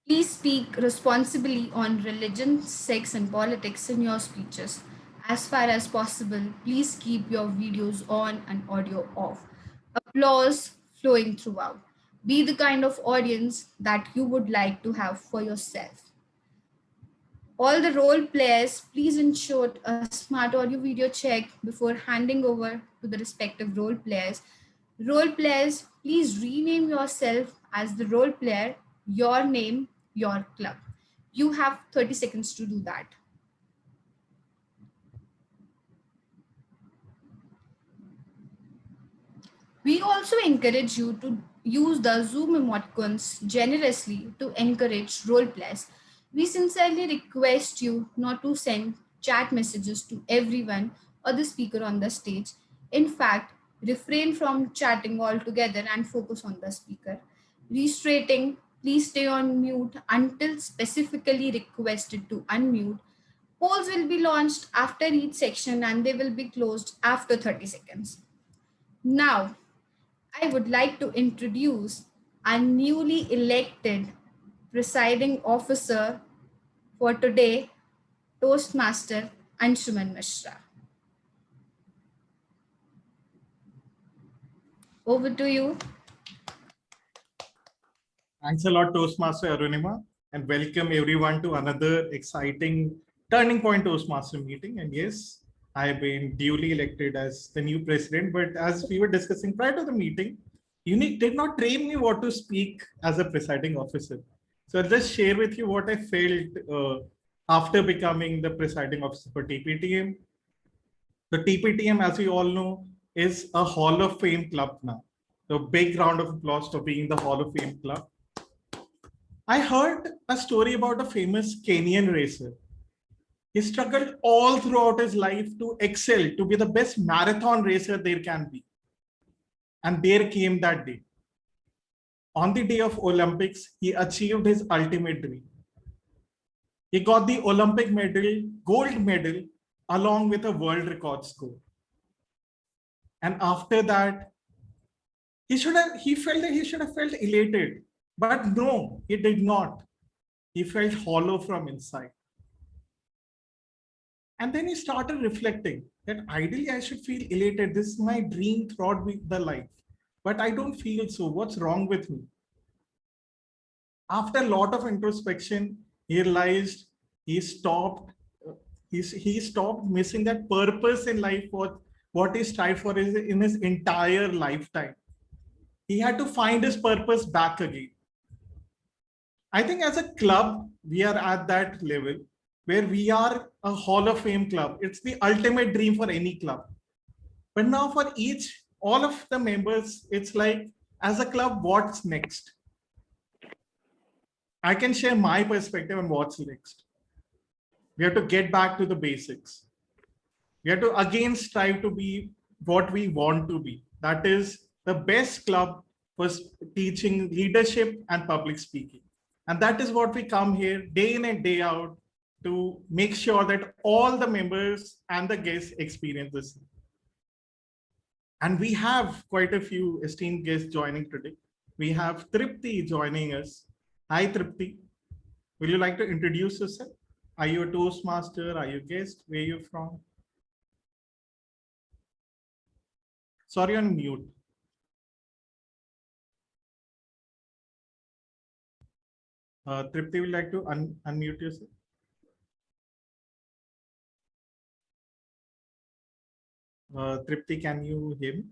Please speak responsibly on religion, sex, and politics in your speeches. As far as possible, please keep your videos on and audio off. Applause flowing throughout. Be the kind of audience that you would like to have for yourself. All the role players, please ensure a smart audio video check before handing over to the respective role players. Role players, please rename yourself as the role player, your name, your club. You have 30 seconds to do that. We also encourage you to use the Zoom emoticons generously to encourage role plays. We sincerely request you not to send chat messages to everyone or the speaker on the stage. In fact, refrain from chatting altogether and focus on the speaker. Restrating, please stay on mute until specifically requested to unmute. Polls will be launched after each section and they will be closed after 30 seconds. Now, I would like to introduce our newly elected presiding officer for today, Toastmaster Anshuman Mishra. Over to you. Thanks a lot, Toastmaster Arunima, and welcome everyone to another exciting Turning Point Toastmaster meeting. And yes, I have been duly elected as the new president, but as we were discussing prior to the meeting, Unique did not train me what to speak as a presiding officer. So I'll just share with you what I felt after becoming the presiding officer for TPTM. The TPTM, as we all know, is a Hall of Fame club now. So big round of applause for being the Hall of Fame club. I heard a story about a famous Kenyan racer. He struggled all throughout his life to excel, to be the best marathon racer there can be. And there came that day. On the day of Olympics, he achieved his ultimate dream. He got the Olympic medal, gold medal, along with a world record score. And after that, he felt that he should have felt elated. But no, he did not. He felt hollow from inside. And then he started reflecting that ideally I should feel elated. This is my dream throughout the life, but I don't feel so. What's wrong with me? After a lot of introspection, he realized he stopped. He stopped missing that purpose in life. What he strived for is in his entire lifetime. He had to find his purpose back again. I think as a club, we are at that level where we are a Hall of Fame club. It's the ultimate dream for any club. But now for all of the members, it's like, as a club, what's next? I can share my perspective on what's next. We have to get back to the basics. We have to again strive to be what we want to be. That is the best club for teaching leadership and public speaking. And that is what we come here day in and day out to make sure that all the members and the guests experience this. And we have quite a few esteemed guests joining today. We have Tripti joining us. Hi, Tripti. Will you like to introduce yourself? Are you a Toastmaster? Are you a guest? Where are you from? Sorry, on mute. Tripti, would like to unmute yourself? Tripti, can you hear me?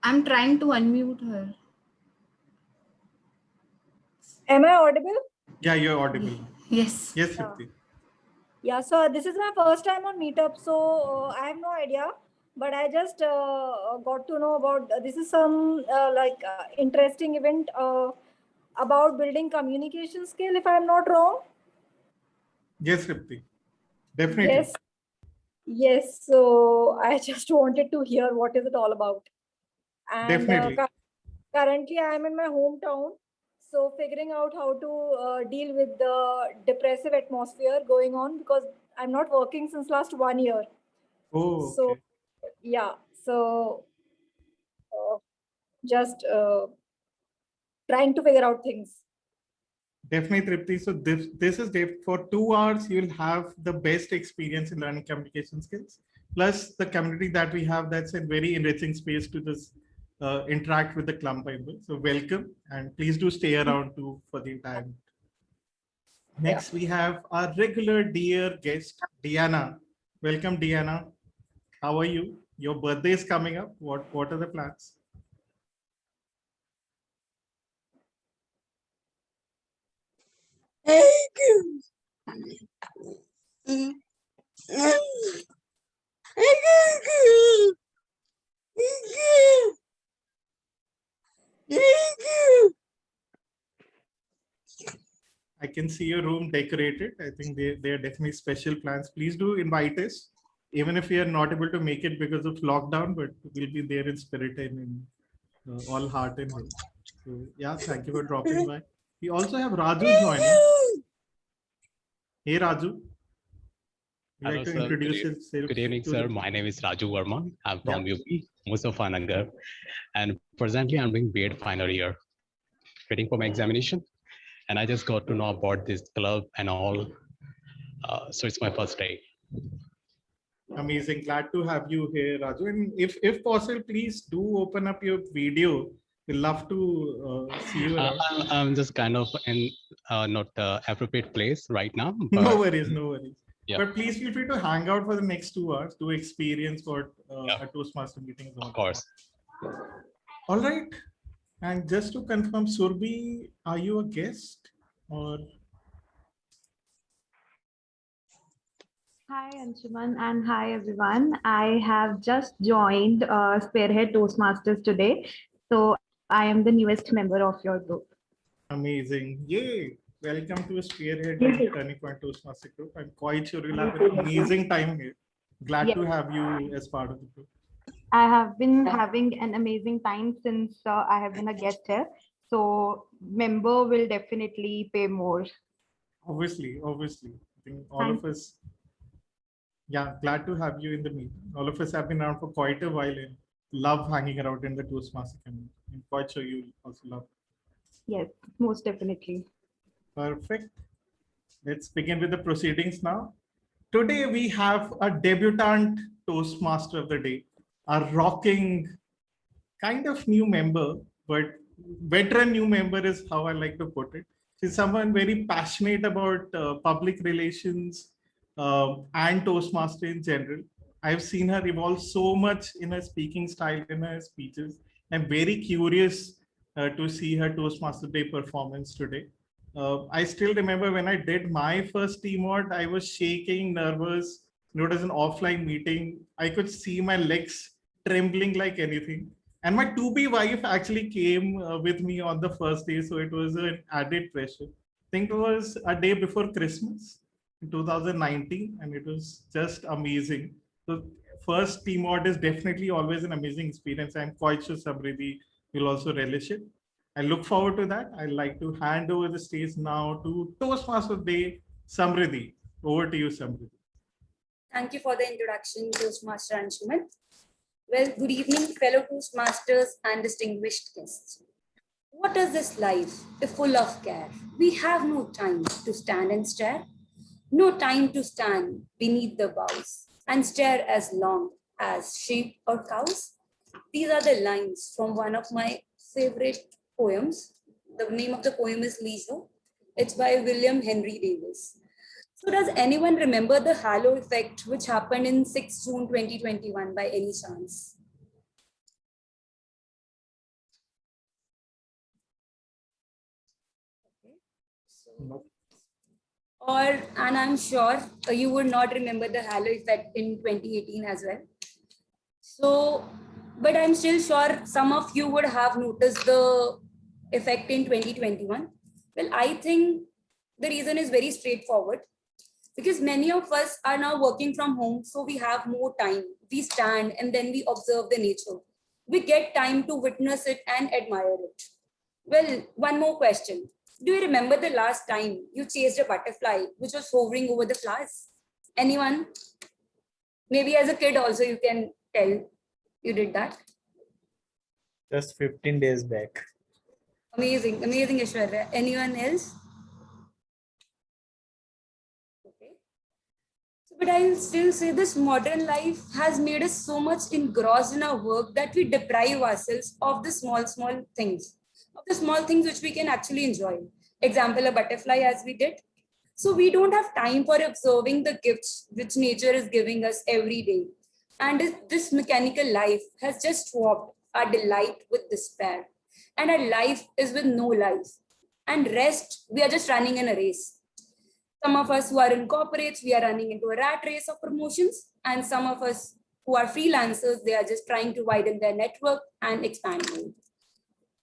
I'm trying to unmute her. Am I audible? Yeah, you're audible. Yes. Yes, Tripti. Yeah, so this is my first time on Meetup, so I have no idea, but I just got to know about this is some interesting event about building communication skill, if I'm not wrong. Yes, Tripti. Definitely. Yes. Yes. So I just wanted to hear what is it all about. And Definitely. Currently I am in my hometown. So figuring out how to deal with the depressive atmosphere going on because I'm not working since last 1 year. Oh, So okay. yeah, so just trying to figure out things. Definitely, Tripti. So this is for 2 hours, you'll have the best experience in learning communication skills. Plus the community that we have, that's a very enriching space to just interact with the club members. So welcome, and please do stay around too for the entire meet. Next, we have our regular dear guest, Diana. Welcome, Diana. How are you? Your birthday is coming up. What are the plans? I can see your room decorated. I think they are definitely special plans. Please do invite us, even if we are not able to make it because of lockdown, but we'll be there in spirit and in all heart and head. So yeah, thank you for dropping by. We also have Raju joining. Hey Raju. You'd Hello, like to sir. introduce yourself? Good evening, sir. My name is Raju Verma. I'm from UP, Muzaffarnagar, and presently I'm doing B.Ed final year, waiting for my examination. And I just got to know about this club and all. So it's my first day. Amazing. Glad to have you here, Raju. And if possible, please do open up your video. We'd love to see you around. I'm just kind of in not the appropriate place right now. No worries, no worries. Yeah. But please feel free to hang out for the next 2 hours to experience what a Toastmaster meeting is all Of course. about. All right. And just to confirm, Surbi, are you a guest or? Hi Anshuman and hi everyone. I have just joined Spearhead Toastmasters today. So I am the newest member of your group. Amazing. Yay. Welcome to Spearhead and Turning Point Toastmaster group. I'm quite sure you'll have an amazing time here. Glad to have you as part of the group. I have been having an amazing time since I have been a guest here. So member will definitely pay more. Obviously. I think all of us, glad to have you in the meeting. All of us have been around for quite a while and love hanging around in the Toastmaster community. I'm quite sure you also love it. Yes, most definitely. Perfect. Let's begin with the proceedings now. Today we have a debutant Toastmaster of the day, a rocking kind of new member, but veteran new member is how I like to put it. She's someone very passionate about public relations and Toastmaster in general. I've seen her evolve so much in her speaking style, in her speeches. I'm very curious to see her Toastmaster Day performance today. I still remember when I did my first TMOD, I was shaking, nervous. It was an offline meeting. I could see my legs trembling like anything. And my to-be wife actually came with me on the first day. So it was an added pressure. I think it was a day before Christmas in 2019. And it was just amazing. So first TMOD is definitely always an amazing experience. I'm quite sure Samriddhi will also relish it. I look forward to that. I'd like to hand over the stage now to Toastmaster Day, Samriddhi. Over to you, Samriddhi. Thank you for the introduction, Toastmaster Anshuman. Well, good evening, fellow Toastmasters and distinguished guests. What is this life if full of care? We have no time to stand and stare, no time to stand beneath the boughs and stare as long as sheep or cows. These are the lines from one of my favorite poems. The name of the poem is Leisure. It's by William Henry Davis. So does anyone remember the halo effect which happened in 6 June 2021 by any chance? Okay. So, and I'm sure you would not remember the halo effect in 2018 as well. So, but I'm still sure some of you would have noticed the effect in 2021. Well, I think the reason is very straightforward. Because many of us are now working from home, so we have more time. We stand and then we observe the nature. We get time to witness it and admire it. Well, one more question. Do you remember the last time you chased a butterfly which was hovering over the flowers? Anyone? Maybe as a kid also you can tell you did that. Just 15 days back. Amazing, amazing, Aishwarya. Anyone else? Okay. So, but I'll still say this modern life has made us so much engrossed in our work that we deprive ourselves of the small things, of the small things which we can actually enjoy. Example, a butterfly, as we did. So we don't have time for observing the gifts which nature is giving us every day. And this mechanical life has just swapped our delight with despair. And our life is with no life. And rest, we are just running in a race. Some of us who are in corporates, we are running into a rat race of promotions. And some of us who are freelancers, they are just trying to widen their network and expand more.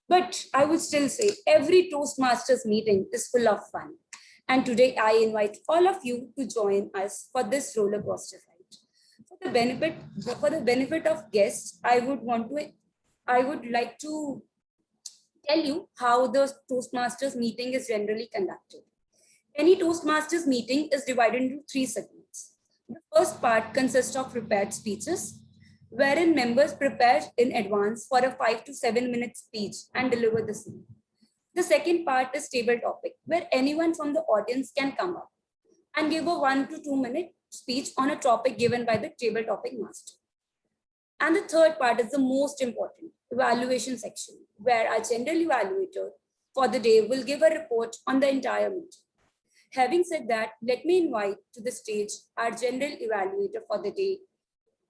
But I would still say every Toastmasters meeting is full of fun. And today I invite all of you to join us for this roller coaster ride. For the benefit of guests, I would like to tell you how the Toastmasters meeting is generally conducted. Any Toastmasters meeting is divided into 3 segments. The first part consists of prepared speeches, wherein members prepare in advance for a 5 to 7 minute speech and deliver the same. The second part is table topic, where anyone from the audience can come up and give a 1 to 2 minute speech on a topic given by the table topic master. And the third part is the most important, evaluation section, where our general evaluator for the day will give a report on the entire meeting. Having said that, let me invite to the stage our general evaluator for the day,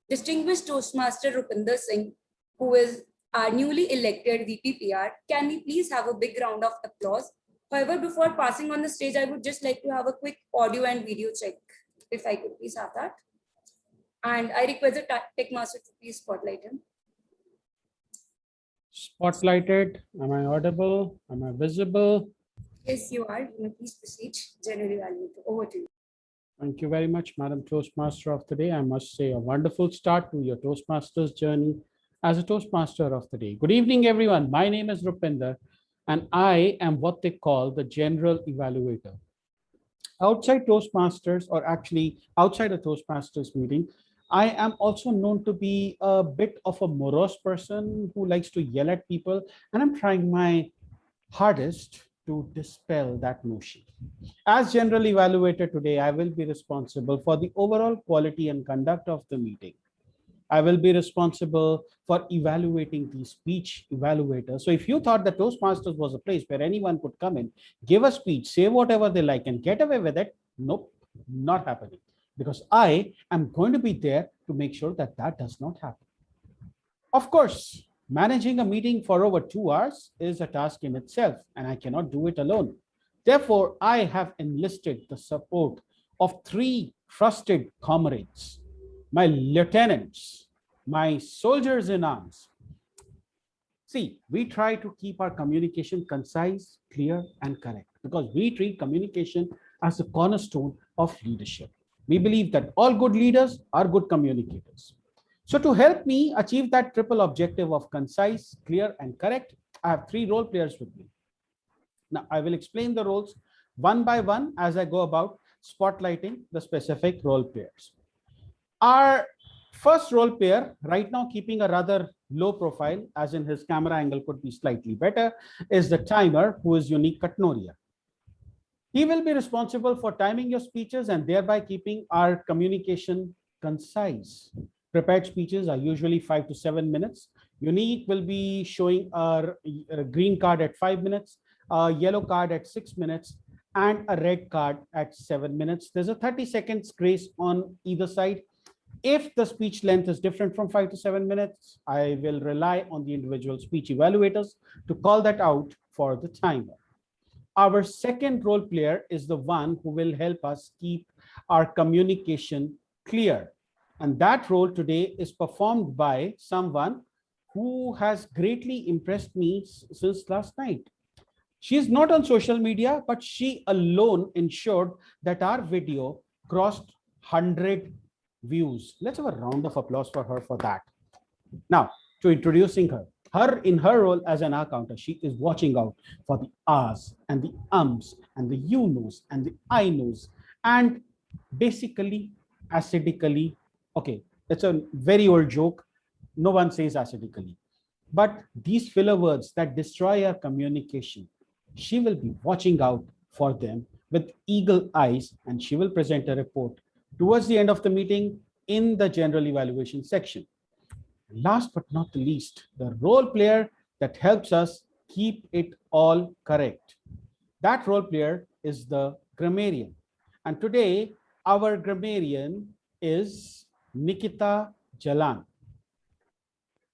distinguished Toastmaster Rupinder Singh, who is our newly elected VPPR. Can we please have a big round of applause? However, before passing on the stage, I would just like to have a quick audio and video check, if I could please have that. And I request the tech master to please spotlight him. Spotlighted. Am I audible? Am I visible? Yes, you are. You may please proceed. General evaluator, over to you. Thank you very much, Madam Toastmaster of the Day. I must say a wonderful start to your Toastmasters journey as a Toastmaster of the Day. Good evening, everyone. My name is Rupinder, and I am what they call the General Evaluator. Outside Toastmasters, or actually outside a Toastmasters meeting, I am also known to be a bit of a morose person who likes to yell at people, and I'm trying my hardest to dispel that notion. As general evaluator today, I will be responsible for the overall quality and conduct of the meeting. I will be responsible for evaluating the speech evaluator. So if you thought that Toastmasters was a place where anyone could come in, give a speech, say whatever they like and get away with it, nope, not happening. Because I am going to be there to make sure that that does not happen. Of course, managing a meeting for over 2 hours is a task in itself, and I cannot do it alone. Therefore, I have enlisted the support of 3 trusted comrades, my lieutenants, my soldiers in arms. See, we try to keep our communication concise, clear, and correct because we treat communication as the cornerstone of leadership. We believe that all good leaders are good communicators. So to help me achieve that triple objective of concise, clear, and correct, I have 3 role players with me. Now, I will explain the roles one by one as I go about spotlighting the specific role players. Our first role player, right now keeping a rather low profile, as in his camera angle could be slightly better, is the timer, who is Unique Katnoria. He will be responsible for timing your speeches and thereby keeping our communication concise. Prepared speeches are usually 5 to 7 minutes. Unique will be showing a green card at 5 minutes, a yellow card at 6 minutes, and a red card at 7 minutes. There's a 30 seconds grace on either side. If the speech length is different from 5 to 7 minutes, I will rely on the individual speech evaluators to call that out for the timer. Our second role player is the one who will help us keep our communication clear. And that role today is performed by someone who has greatly impressed me since last night. She is not on social media, but she alone ensured that our video crossed 100 views. Let's have a round of applause for her for that. Now, to introducing her. In her role as an R counter, she is watching out for the R's and the ums and the you knows and the I knows, and basically acidically. Okay, it's a very old joke. No one says acidically. But these filler words that destroy our communication, she will be watching out for them with eagle eyes, and she will present a report towards the end of the meeting in the general evaluation section. Last but not the least, the role player that helps us keep it all correct. That role player is the grammarian. And today, our grammarian is Nikita Jalan.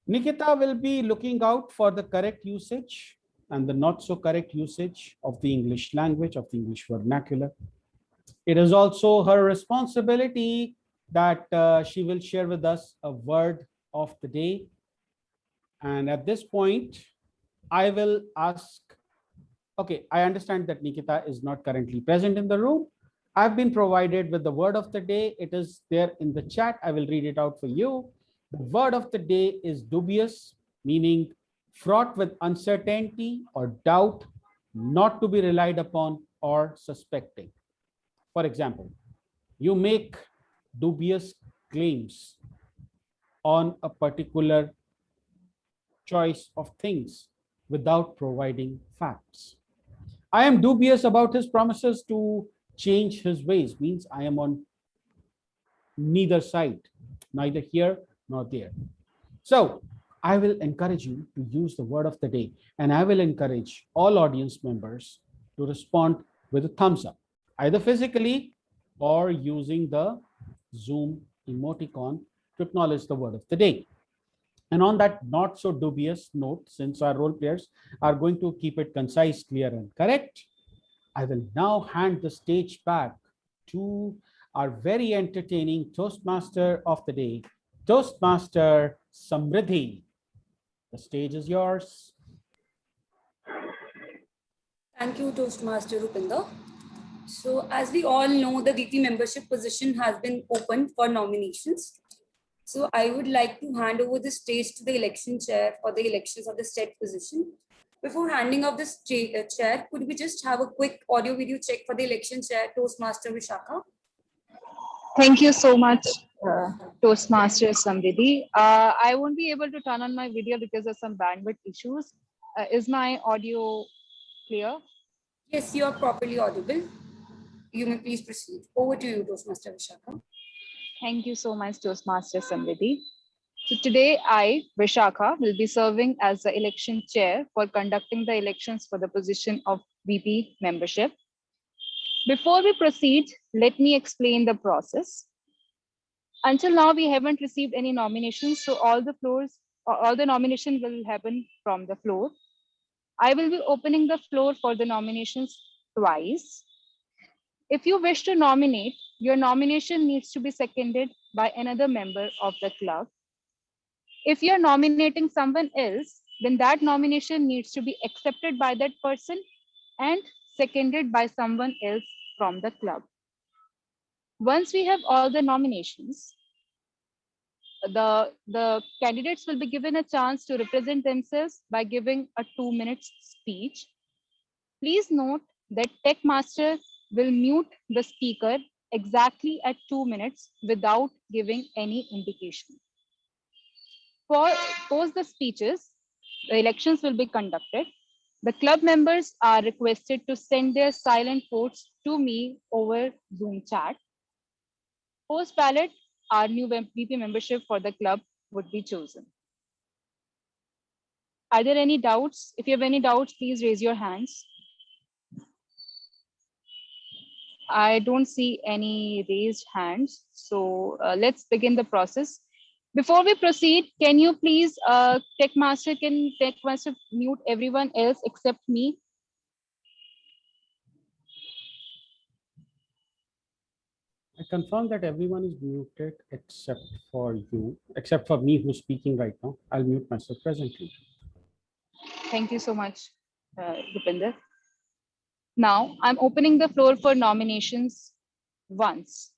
Nikita will be looking out for the correct usage and the not so correct usage of the English language, of the English vernacular. It is also her responsibility that she will share with us a word of the day. And at this point, I will ask, okay, I understand that Nikita is not currently present in the room. I've been provided with the word of the day. It is there in the chat. I will read it out for you. The word of the day is dubious, meaning fraught with uncertainty or doubt, not to be relied upon or suspecting. For example, you make dubious claims on a particular choice of things without providing facts. I am dubious about his promises to change his ways, means I am on neither side, neither here nor there. So I will encourage you to use the word of the day, and I will encourage all audience members to respond with a thumbs up, either physically or using the Zoom emoticon to acknowledge the word of the day. And on that not so dubious note, since our role players are going to keep it concise, clear, and correct, I will now hand the stage back to our very entertaining Toastmaster of the day, Toastmaster Samriddhi. The stage is yours. Thank you, Toastmaster Rupinder. So as we all know, the VP membership position has been open for nominations. So I would like to hand over the stage to the election chair for the elections of the said position. Before handing off the chair, could we just have a quick audio video check for the election chair, Toastmaster Vishakha? Thank you so much, Toastmaster Samriddhi. I won't be able to turn on my video because of some bandwidth issues. Is my audio clear? Yes, you are properly audible. You may please proceed. Over to you, Toastmaster Vishakha. Thank you so much, Toastmaster Samriddhi. So today I, Vishakha, will be serving as the election chair for conducting the elections for the position of VP membership. Before we proceed, let me explain the process. Until now, we haven't received any nominations, so all the nomination will happen from the floor. I will be opening the floor for the nominations twice. If you wish to nominate, your nomination needs to be seconded by another member of the club. If you're nominating someone else, then that nomination needs to be accepted by that person and seconded by someone else from the club. Once we have all the nominations, the candidates will be given a chance to represent themselves by giving a 2-minute speech. Please note that Tech Master will mute the speaker exactly at 2 minutes without giving any indication. Post the speeches, the elections will be conducted. The club members are requested to send their silent votes to me over Zoom chat. Post ballot, our new VP membership for the club would be chosen. Are there any doubts? If you have any doubts, please raise your hands. I don't see any raised hands. So let's begin the process. Before we proceed, can you please, Tech Master mute everyone else except me? I confirm that everyone is muted except for you, except for me who's speaking right now. I'll mute myself presently. Thank you so much, Rupinder. Now, I'm opening the floor for nominations once.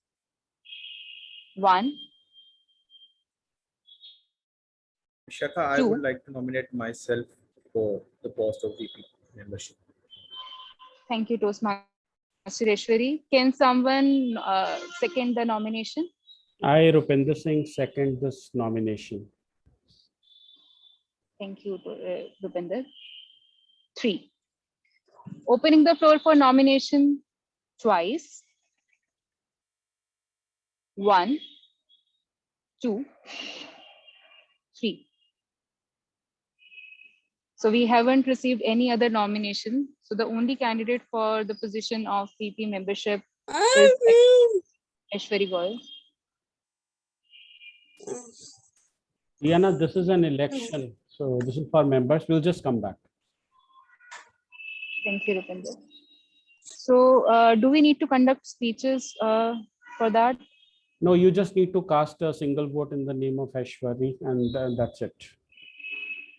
1. Vishakha, I would like to nominate myself for the post of VP membership. Thank you, Toastmaster Sureshwari. Can someone second the nomination? I, Rupinder Singh, second this nomination. Thank you, Rupinder. 3. Opening the floor for nomination twice. 1, 2, 3. So we haven't received any other nomination. So the only candidate for the position of VP membership is Aishwari Goyal. Diana, this is an election. So this is for members. We'll just come back. Thank you, Rupinder. So do we need to conduct speeches for that? No, you just need to cast a single vote in the name of Aishwari, and that's it.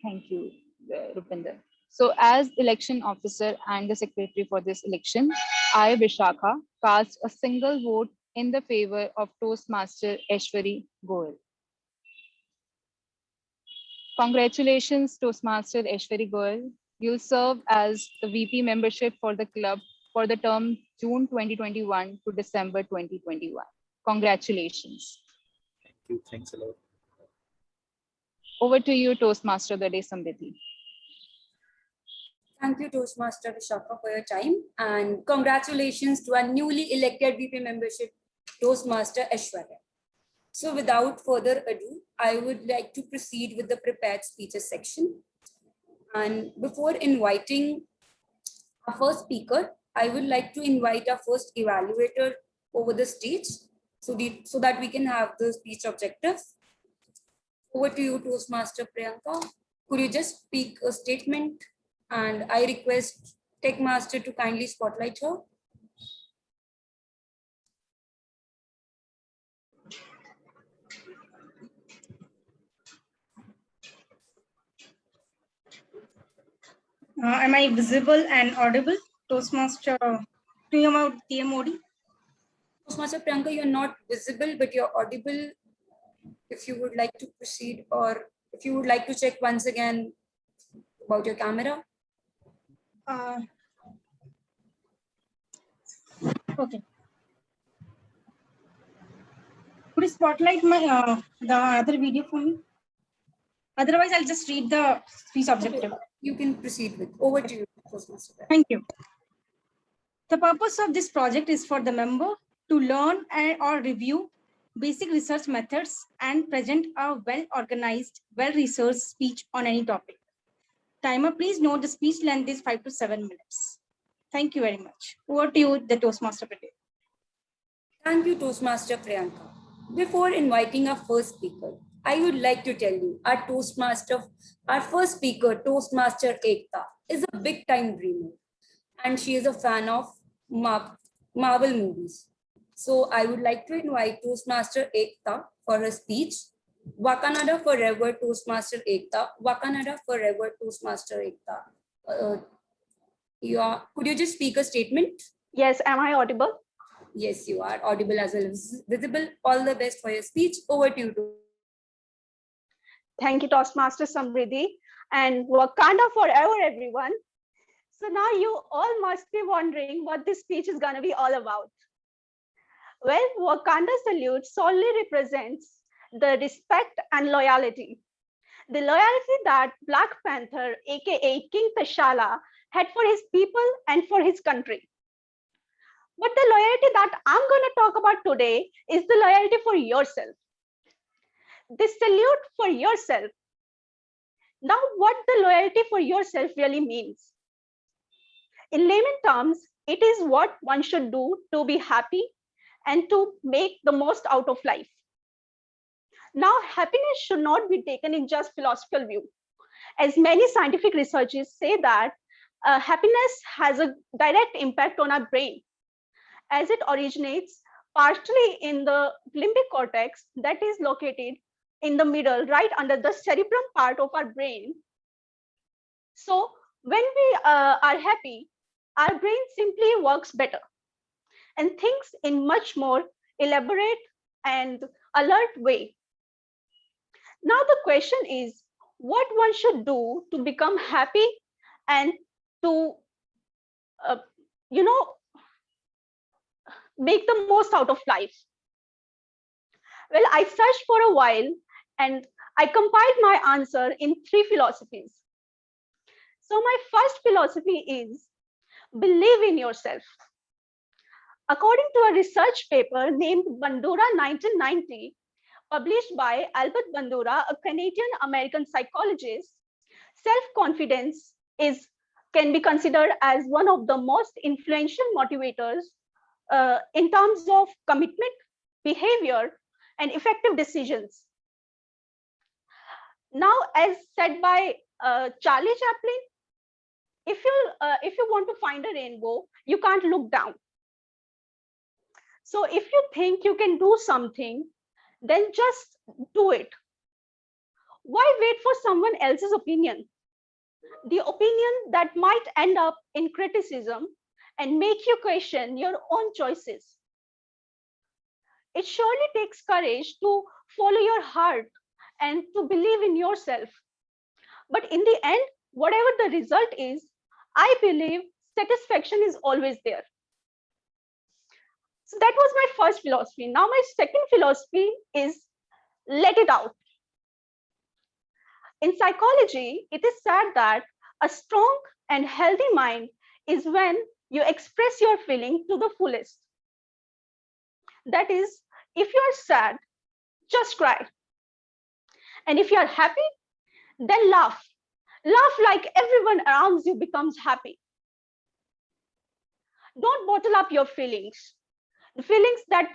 Thank you, Rupinder. So as election officer and the secretary for this election, I, Vishakha, cast a single vote in the favor of Toastmaster Aishwari Goyal. Congratulations, Toastmaster Aishwari Goyal. You'll serve as the VP membership for the club for the term June 2021 to December 2021. Congratulations. Thank you. Thanks a lot. Over to you, Toastmaster the Day, Samriddhi. Thank you, Toastmaster Vishakha, for your time. And congratulations to our newly elected VP membership, Toastmaster Aishwarya. So without further ado, I would like to proceed with the prepared speeches section. And before inviting our first speaker, I would like to invite our first evaluator over the stage so that we can have the speech objectives. Over to you, Toastmaster Priyanka. Could you just speak a statement? And I request Tech Master to kindly spotlight her. Am I visible and audible? Toastmaster, do you know TMOD? Toastmaster Priyanka, you're not visible, but you're audible. If you would like to proceed, or if you would like to check once again about your camera. Okay. Could you spotlight my the other video for me? Otherwise, I'll just read the speech objective. You can proceed with. Over to you, Toastmaster. Thank you. The purpose of this project is for the member to learn or review basic research methods and present a well-organized, well-researched speech on any topic. Timer, please note the speech length is 5 to 7 minutes. Thank you very much. Over to you, the Toastmaster Priyanka. Thank you, Toastmaster Priyanka. Before inviting our first speaker, I would like to tell you our first speaker, Toastmaster Ekta, is a big time dreamer, and she is a fan of Marvel movies. So I would like to invite Toastmaster Ekta for her speech. Wakanada forever, Toastmaster Ekta. Wakanada forever, Toastmaster Ekta. Could you just speak a statement? Yes, am I audible? Yes, you are audible as well as visible. All the best for your speech. Over to you. Thank you, Toastmaster Samriddhi, and Wakanda forever, everyone. So now you all must be wondering what this speech is going to be all about. Well, Wakanda salute solely represents the respect and loyalty. The loyalty that Black Panther, aka King T'Challa, had for his people and for his country. But the loyalty that I'm going to talk about today is the loyalty for yourself. The salute for yourself. Now, what the loyalty for yourself really means? In layman terms, it is what one should do to be happy and to make the most out of life. Now, happiness should not be taken in just philosophical view, as many scientific researchers say that happiness has a direct impact on our brain, as it originates partially in the limbic cortex that is located in the middle, right under the cerebrum part of our brain. So when we are happy, our brain simply works better and thinks in much more elaborate and alert way. Now the question is what one should do to become happy and to, make the most out of life. Well, I searched for a while and I compiled my answer in 3 philosophies. So my first philosophy is believe in yourself. According to a research paper named Bandura 1990, published by Albert Bandura, a Canadian-American psychologist, self-confidence can be considered as one of the most influential motivators in terms of commitment, behavior, and effective decisions. Now, as said by Charlie Chaplin, if you want to find a rainbow, you can't look down. So if you think you can do something, then just do it. Why wait for someone else's opinion? The opinion that might end up in criticism and make you question your own choices. It surely takes courage to follow your heart and to believe in yourself. But in the end, whatever the result is, I believe satisfaction is always there. So that was my first philosophy. Now my second philosophy is let it out. In psychology, it is said that a strong and healthy mind is when you express your feeling to the fullest. That is, if you are sad, just cry. And if you are happy, then laugh. Laugh like everyone around you becomes happy. Don't bottle up your feelings. The feelings that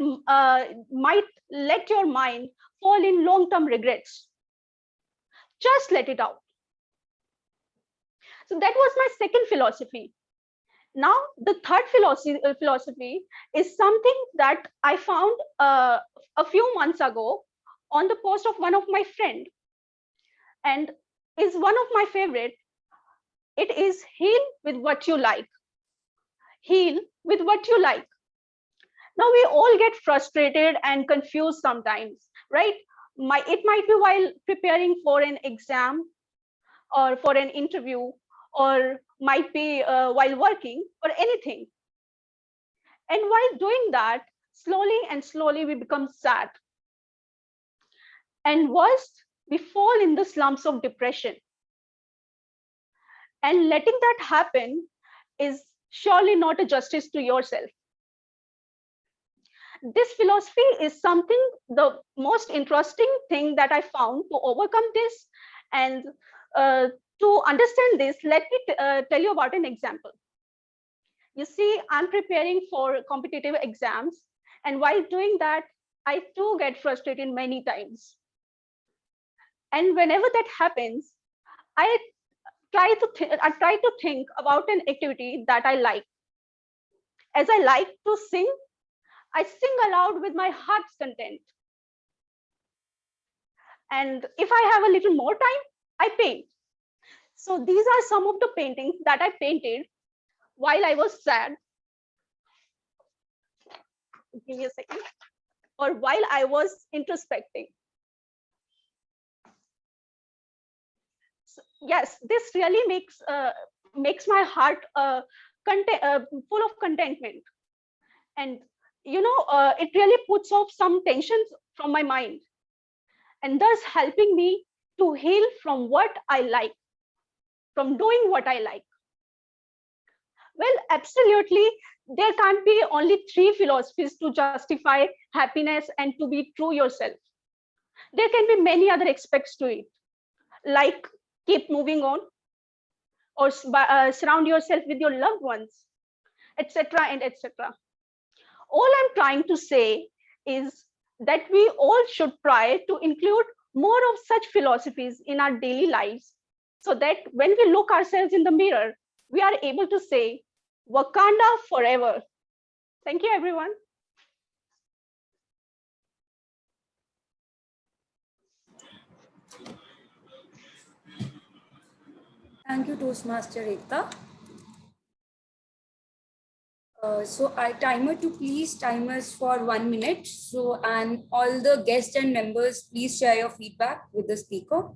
might let your mind fall in long-term regrets. Just let it out. So that was my second philosophy. Now, the third philosophy is something that I found a few months ago on the post of one of my friends, and is one of my favorite. It is heal with what you like. Heal with what you like. Now, we all get frustrated and confused sometimes, right? It might be while preparing for an exam or for an interview, or might be while working or anything. And while doing that, slowly and slowly we become sad. And worst, we fall in the slumps of depression. And letting that happen is surely not a justice to yourself. This philosophy is something, the most interesting thing that I found to overcome this. And to understand this, let me tell you about an example. You see, I'm preparing for competitive exams. And while doing that, I too get frustrated many times. And whenever that happens, I try to think about an activity that I like. As I like to sing, I sing aloud with my heart's content. And if I have a little more time, I paint. So these are some of the paintings that I painted while I was sad. Give me a second. Or while I was introspecting. So, yes, this really makes my heart full of contentment. And you know, it really puts off some tensions from my mind, and thus helping me to heal from what I like, from doing what I like. Well, absolutely, there can't be only 3 philosophies to justify happiness and to be true yourself. There can be many other aspects to it, like keep moving on, or surround yourself with your loved ones, etc. and etc. All I'm trying to say is that we all should try to include more of such philosophies in our daily lives, so that when we look ourselves in the mirror, we are able to say, Wakanda forever. Thank you, everyone. Thank you, Toastmaster Ekta. So I timer to please time us for 1 minute. So, and all the guests and members, please share your feedback with the speaker.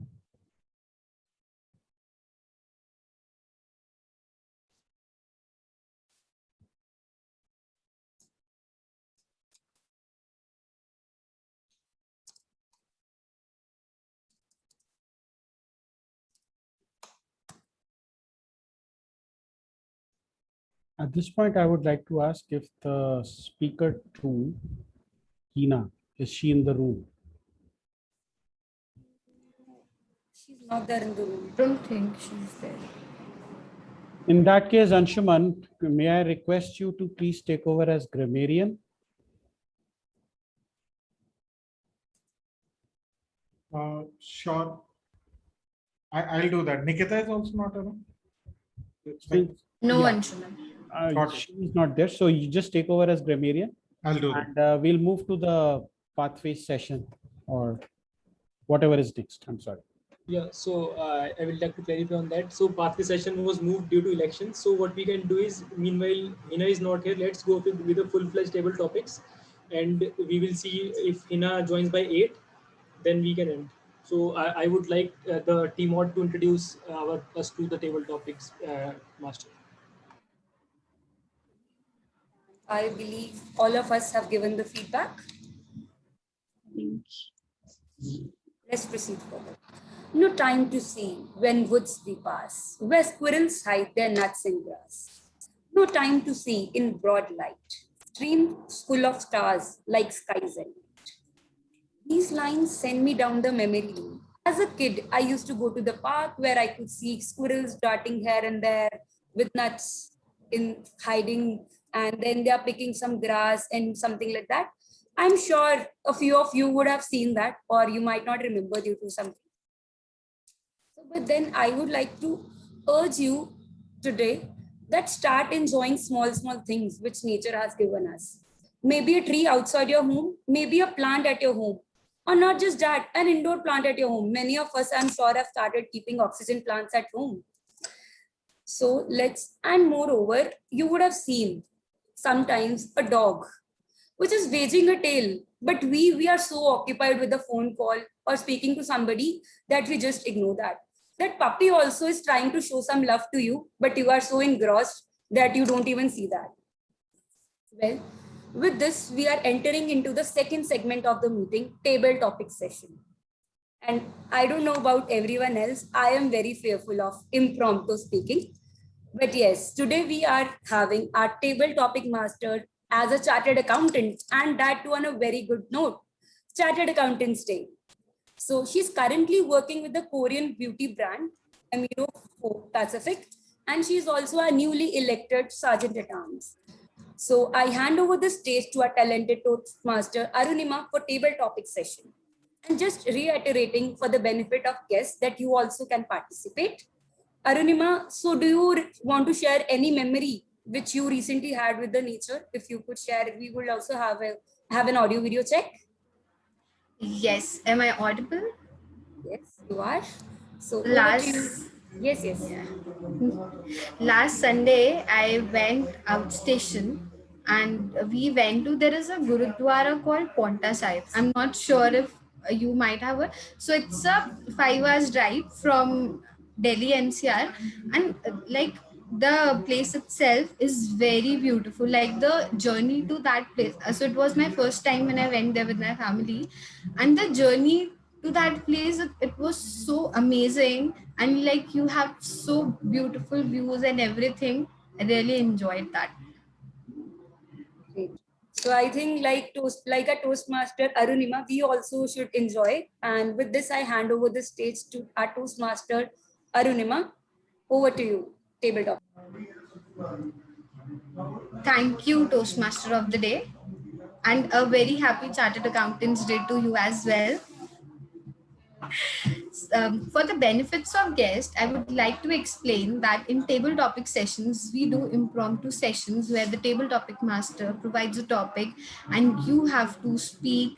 At this point, I would like to ask if the speaker two, Hina, is she in the room? She's not there in the room. Don't think she's there. In that case, Anshuman, may I request you to please take over as grammarian? Sure. I'll do that. Nikita is also not around. It's Think- fine. No, Yeah. Anshuman. Got it. She is not there, so you just take over as grammarian, I'll do that. and we'll move to the pathway session or whatever is next. I'm sorry. Yeah, so I will like to clarify on that. So pathway session was moved due to elections. So what we can do is, meanwhile, Hina is not here. Let's go with the full-fledged table topics, and we will see if Hina joins by 8, then we can end. So I would like the team mod to introduce us to the table topics, master. I believe all of us have given the feedback. Let's proceed further. No time to see when woods we pass, where squirrels hide their nuts in grass. No time to see in broad light, streams full of stars like skies at night. These lines send me down the memory lane. As a kid, I used to go to the park where I could see squirrels darting here and there with nuts in hiding, and then they are picking some grass and something like that. I'm sure a few of you would have seen that, or you might not remember due to something. But then I would like to urge you today that start enjoying small things which nature has given us. Maybe a tree outside your home, maybe a plant at your home, or not just that, an indoor plant at your home. Many of us, I'm sure, have started keeping oxygen plants at home. So and moreover, you would have seen sometimes a dog which is waging a tail, but we are so occupied with the phone call or speaking to somebody that we just ignore that. That puppy also is trying to show some love to you, but you are so engrossed that you don't even see that. Well, with this, we are entering into the second segment of the meeting, table topic session. And I don't know about everyone else, I am very fearful of impromptu speaking. But yes, today we are having our table topic master as a chartered accountant, and that too on a very good note, Chartered Accountants Day. So she's currently working with the Korean beauty brand, Amiro Pacific, and she's also a newly elected Sergeant at Arms. So I hand over the stage to our talented Toastmaster Arunima for table topic session. And just reiterating for the benefit of guests that you also can participate. Arunima, so do you want to share any memory which you recently had with the nature? If you could share, we will also have an audio video check. Yes. Am I audible? Yes, you are. So Yes. Yeah. Last Sunday, I went outstation and we went to, there is a Gurudwara called Paonta Sahib. I'm not sure if you might have heard. So it's a 5 hours drive from Delhi NCR, and like the place itself is very beautiful, like the journey to that place. So it was my first time when I went there with my family, and the journey to that place, it was so amazing, and like you have so beautiful views and everything. I really enjoyed that. Great. So I think like a Toastmaster Arunima, we also should enjoy. And with this, I hand over the stage to our Toastmaster Arunima. Over to you, table talk. Thank you, Toastmaster of the Day, and a very happy Chartered Accountants Day to you as well. For the benefits of guests, I would like to explain that in table topic sessions, we do impromptu sessions where the table topic master provides a topic and you have to speak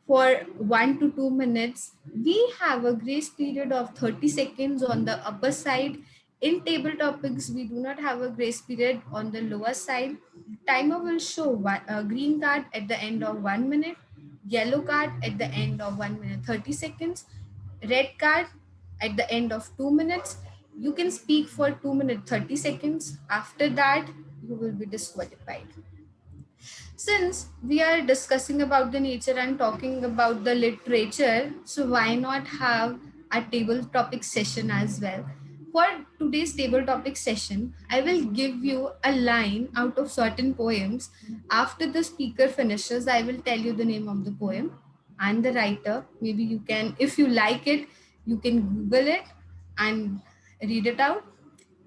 for 1 to 2 minutes. We have a grace period of 30 seconds on the upper side. In table topics, we do not have a grace period on the lower side. Timer will show a green card at the end of 1 minute, yellow card at the end of 1 minute 30 seconds, red card at the end of 2 minutes. You can speak for 2 minutes 30 seconds. After that, you will be disqualified. Since we are discussing about the nature and talking about the literature, so why not have a table topic session as well? For today's table topic session, I will give you a line out of certain poems. After the speaker finishes, I will tell you the name of the poem and the writer. Maybe you can, if you like it, you can Google it and read it out.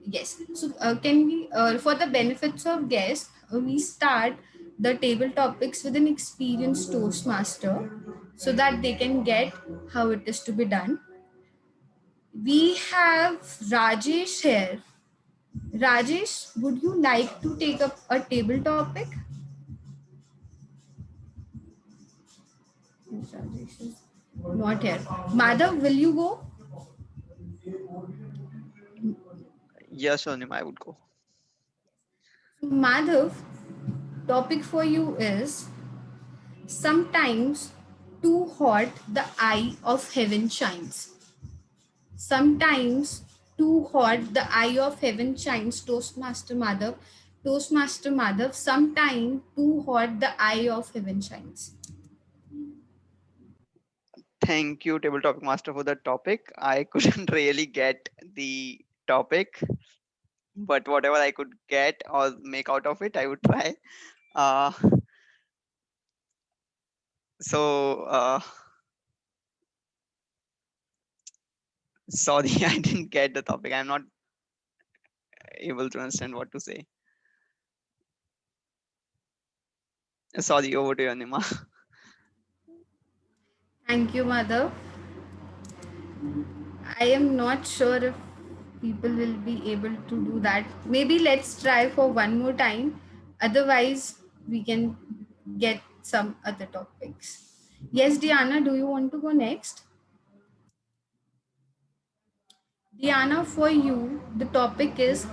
Yes. So, can we, for the benefits of guests, we start the table topics with an experienced Toastmaster so that they can get how it is to be done. We have Rajesh here. Rajesh, would you like to take up a table topic? Rajesh is not here. Madhav, will you go? Yes, Anima, I would go. Madhav, topic for you is sometimes too hot the eye of heaven shines. Sometimes too hot the eye of heaven shines. Toastmaster Madhav. Toastmaster Madhav, sometime too hot the eye of heaven shines. Thank you, Table Topic Master, for the topic. I couldn't really get the topic, but whatever I could get or make out of it, I would try. Sorry, I didn't get the topic. I'm not able to understand what to say. Sorry, over to you, Anima. Thank you, Madhav. I am not sure if people will be able to do that. Maybe let's try for one more time. Otherwise, we can get some other topics. Yes, Diana, do you want to go next? Diana, for you, the topic is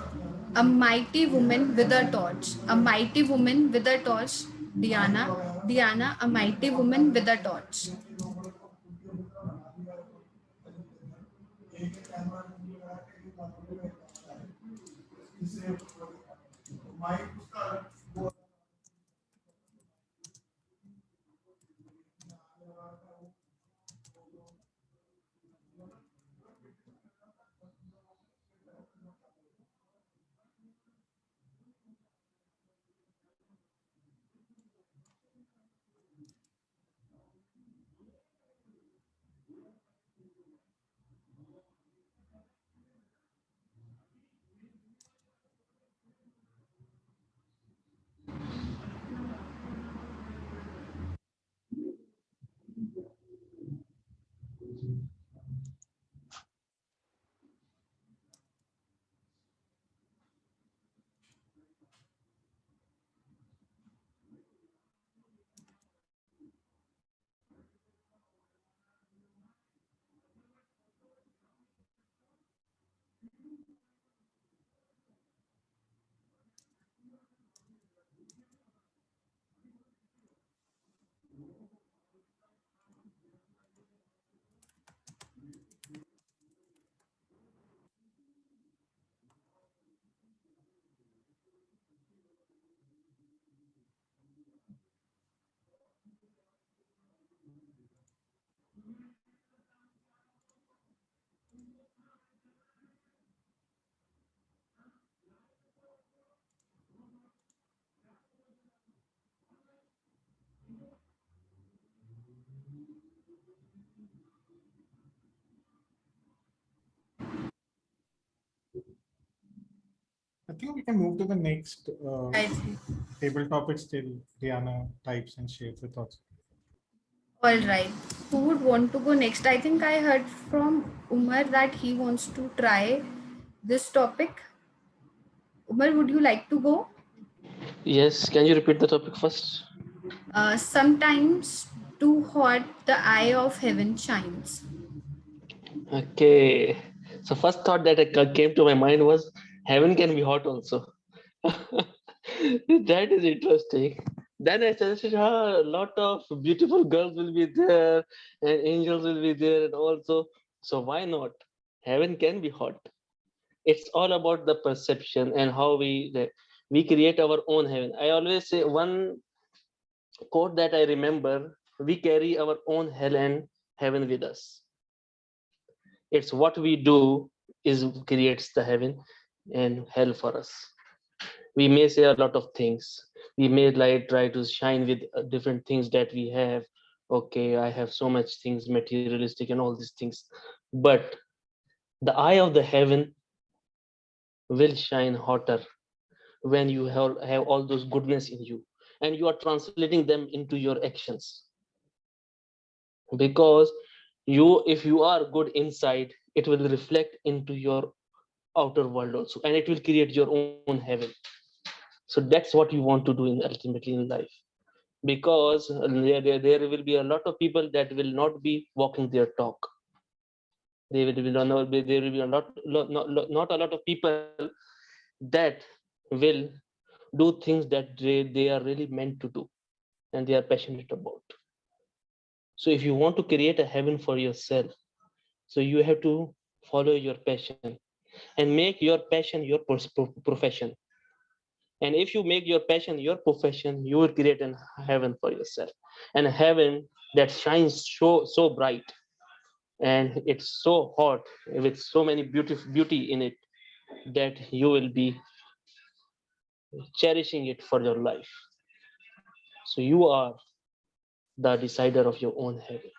a mighty woman with a torch. A mighty woman with a torch. Diana, a mighty woman with a torch. I think we can move to the next table topics till Diana types and shares her thoughts. All right. Who would want to go next? I think I heard from Umar that he wants to try this topic. Umar, would you like to go? Yes, can you repeat the topic first? Sometimes too hot the eye of heaven shines. Okay. So first thought that came to my mind was heaven can be hot also. That is interesting. Then I suggested a lot of beautiful girls will be there and angels will be there and also. So why not? Heaven can be hot. It's all about the perception and how we create our own heaven. I always say one quote that I remember, we carry our own hell and heaven with us. It's what we do creates the heaven and hell for us. We may say a lot of things. We may try to shine with different things that we have. Okay, I have so much things, materialistic and all these things. But the eye of the heaven will shine hotter when you have all those goodness in you and you are translating them into your actions. Because if you are good inside, it will reflect into your outer world also, and it will create your own heaven. So that's what you want to do ultimately in life. Because there will be a lot of people that will not be walking their talk. There will be not a lot of people that will do things that they are really meant to do and they are passionate about. So if you want to create a heaven for yourself, so you have to follow your passion and make your passion your profession. And if you make your passion your profession, you will create a heaven for yourself, and a heaven that shines so bright, and it's so hot with so many beauty in it, that you will be cherishing it for your life. So you are the decider of your own heaven.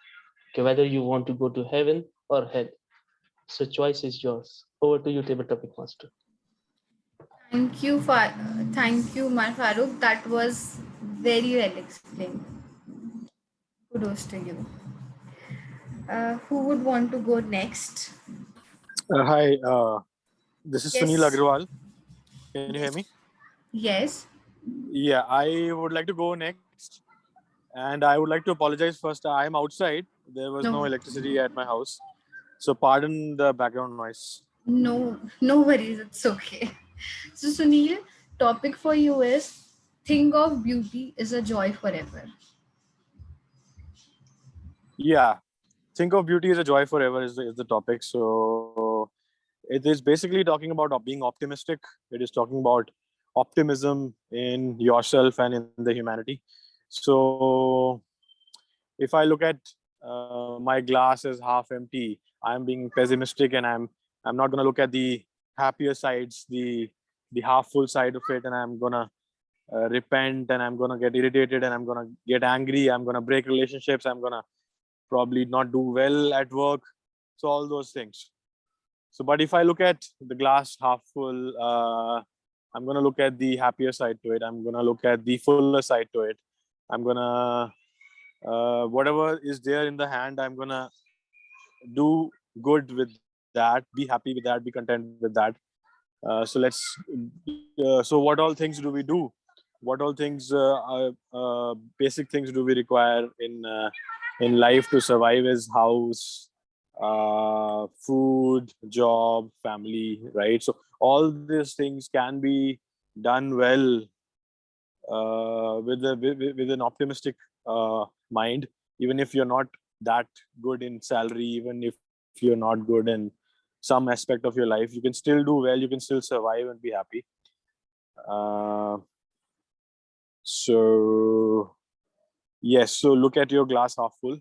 Okay, whether you want to go to heaven or hell. So choice is yours. Over to you, table topic master. Thank you, Umar Farooq. That was very well explained. Kudos to you. Who would want to go next? Hi, this is Sunil Yes. Agrawal. Can you hear me? Yes. Yeah, I would like to go next. And I would like to apologize first. I am outside. There was no electricity at my house. So pardon the background noise. No worries. It's okay. So, Sunil, topic for you is think of beauty is a joy forever. Yeah, think of beauty as a joy forever is the topic. So it is basically talking about being optimistic. It is talking about optimism in yourself and in the humanity. So if I look at my glass as half empty, I'm being pessimistic, and I'm not going to look at the happier sides, the half full side of it, and I'm going to repent, and I'm going to get irritated, and I'm going to get angry, I'm going to break relationships, I'm going to probably not do well at work. So all those things. So, but if I look at the glass half full, I'm going to look at the happier side to it. I'm going to look at the fuller side to it. I'm going to, whatever is there in the hand, I'm going to do good with that, be happy with that, be content with that. So what all things do we do? What all things, basic things do we require in life to survive? Is house, food, job, family, right? So all these things can be done well with an optimistic mind, even if you're not that good in salary, even if you're not good in some aspect of your life, you can still do well, you can still survive and be happy. So yes, so look at your glass half full,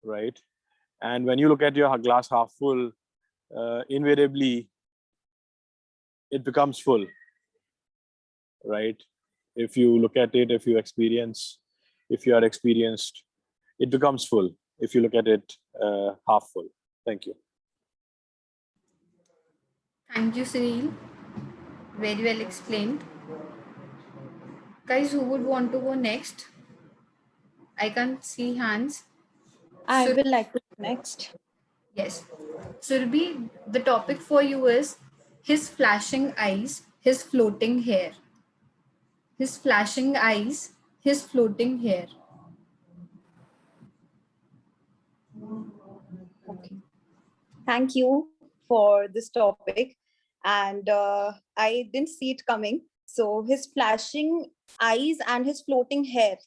right? And when you look at your glass half full, invariably it becomes full, right? If you look at it, if you are experienced, it becomes full. If you look at it half full. Thank you. Thank you, Sunil. Very well explained. Guys, who would want to go next? I can't see hands. I would like to go next. Yes. Surbi, the topic for you is his flashing eyes, his floating hair. His flashing eyes, his floating hair. Okay. Thank you for this topic. And I didn't see it coming. So his flashing eyes and his floating hair.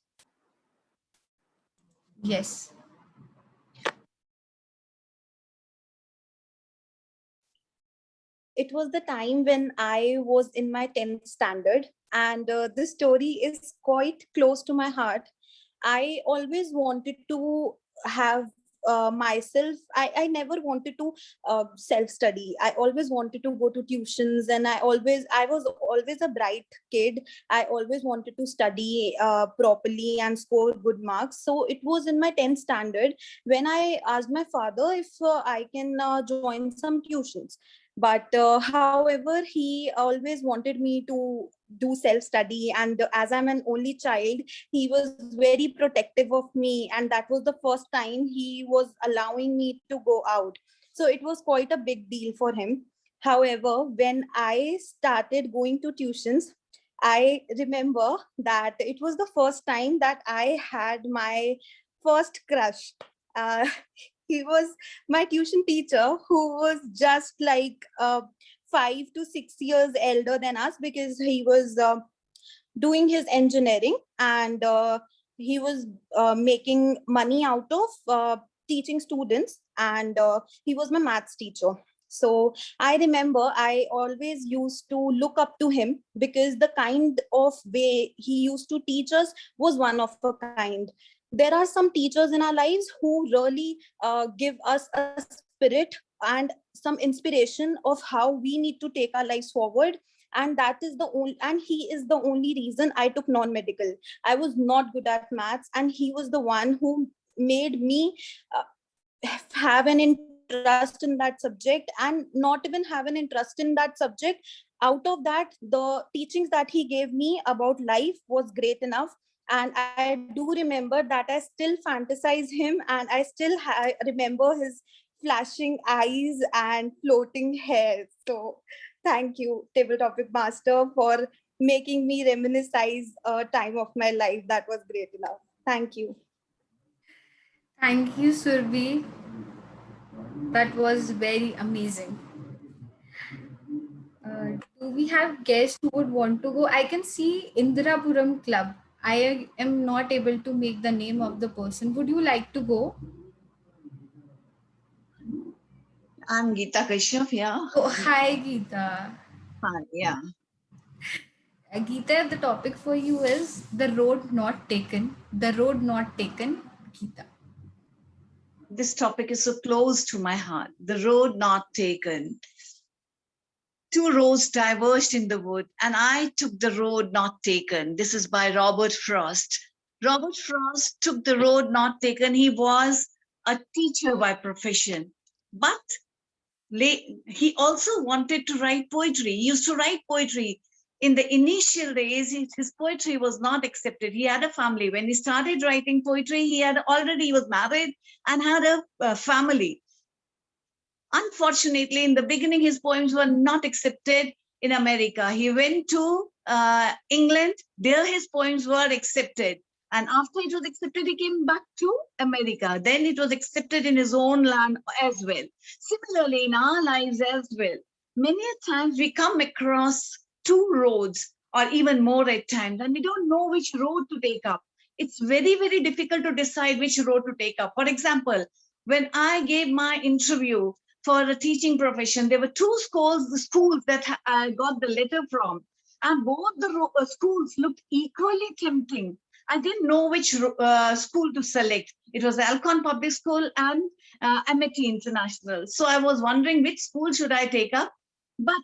Yes. It was the time when I was in my 10th standard, and this story is quite close to my heart. I always wanted to have myself, I never wanted to self-study. I always wanted to go to tuitions, and I was always a bright kid. I always wanted to study properly and score good marks. So it was in my 10th standard when I asked my father if I can join some tuitions. But however, he always wanted me to do self-study, and as I'm an only child, he was very protective of me, and that was the first time he was allowing me to go out. So it was quite a big deal for him. However, when I started going to tuitions, I remember that it was the first time that I had my first crush. uh, he was my tuition teacher, who was just like 5 to 6 years elder than us, because he was doing his engineering, and he was making money out of teaching students, and he was my maths teacher. So I remember I always used to look up to him, because the kind of way he used to teach us was one of a kind. There are some teachers in our lives who really give us a spirit and some inspiration of how we need to take our lives forward. And that is the only, and he is the only reason I took non-medical. I was not good at maths, and he was the one who made me have an interest in that subject, and not even have an interest in that subject. Out of that, the teachings that he gave me about life was great enough. And I do remember that I still fantasize him, and I still remember his flashing eyes and floating hair. So thank you, Table Topic Master, for making me reminisce a time of my life that was great enough. Thank you. Thank you, Surbhi. That was very amazing. Do we have guests who would want to go? I can see Indirapuram Club. I am not able to make the name of the person. Would you like to go? I'm Geeta Kashyap, yeah. Oh, hi, Geeta. Hi, yeah. Geeta, the topic for you is the road not taken. The road not taken, Geeta. This topic is so close to my heart. The road not taken. Two roads diverged in the wood, and I took the road not taken. This is by Robert Frost. Robert Frost took the road not taken. He was a teacher by profession, but he also wanted to write poetry. He used to write poetry. In the initial days, his poetry was not accepted. He had a family. When he started writing poetry, he was married and had a family. Unfortunately, in the beginning, his poems were not accepted in America. He went to England. There, his poems were accepted. And after it was accepted, he came back to America. Then it was accepted in his own land as well. Similarly, in our lives as well, many times we come across two roads, or even more at times, and we don't know which road to take up. It's very, very difficult to decide which road to take up. For example, when I gave my interview for a teaching profession, there were two schools that I got the letter from, and both the schools looked equally tempting. I didn't know which school to select. It was Alcon Public School and Amity International. So I was wondering which school should I take up. But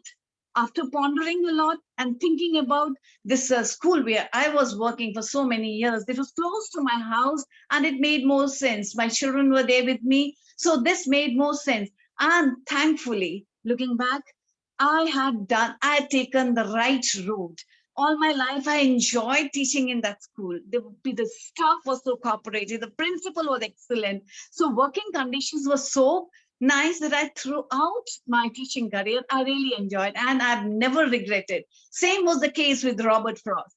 after pondering a lot and thinking about this school where I was working for so many years, it was close to my house and it made more sense. My children were there with me. So this made more sense. And thankfully, looking back, I had taken the right route. All my life, I enjoyed teaching in that school. The staff was so cooperative. The principal was excellent. So working conditions were so nice that throughout my teaching career, I really enjoyed, and I've never regretted. Same was the case with Robert Frost.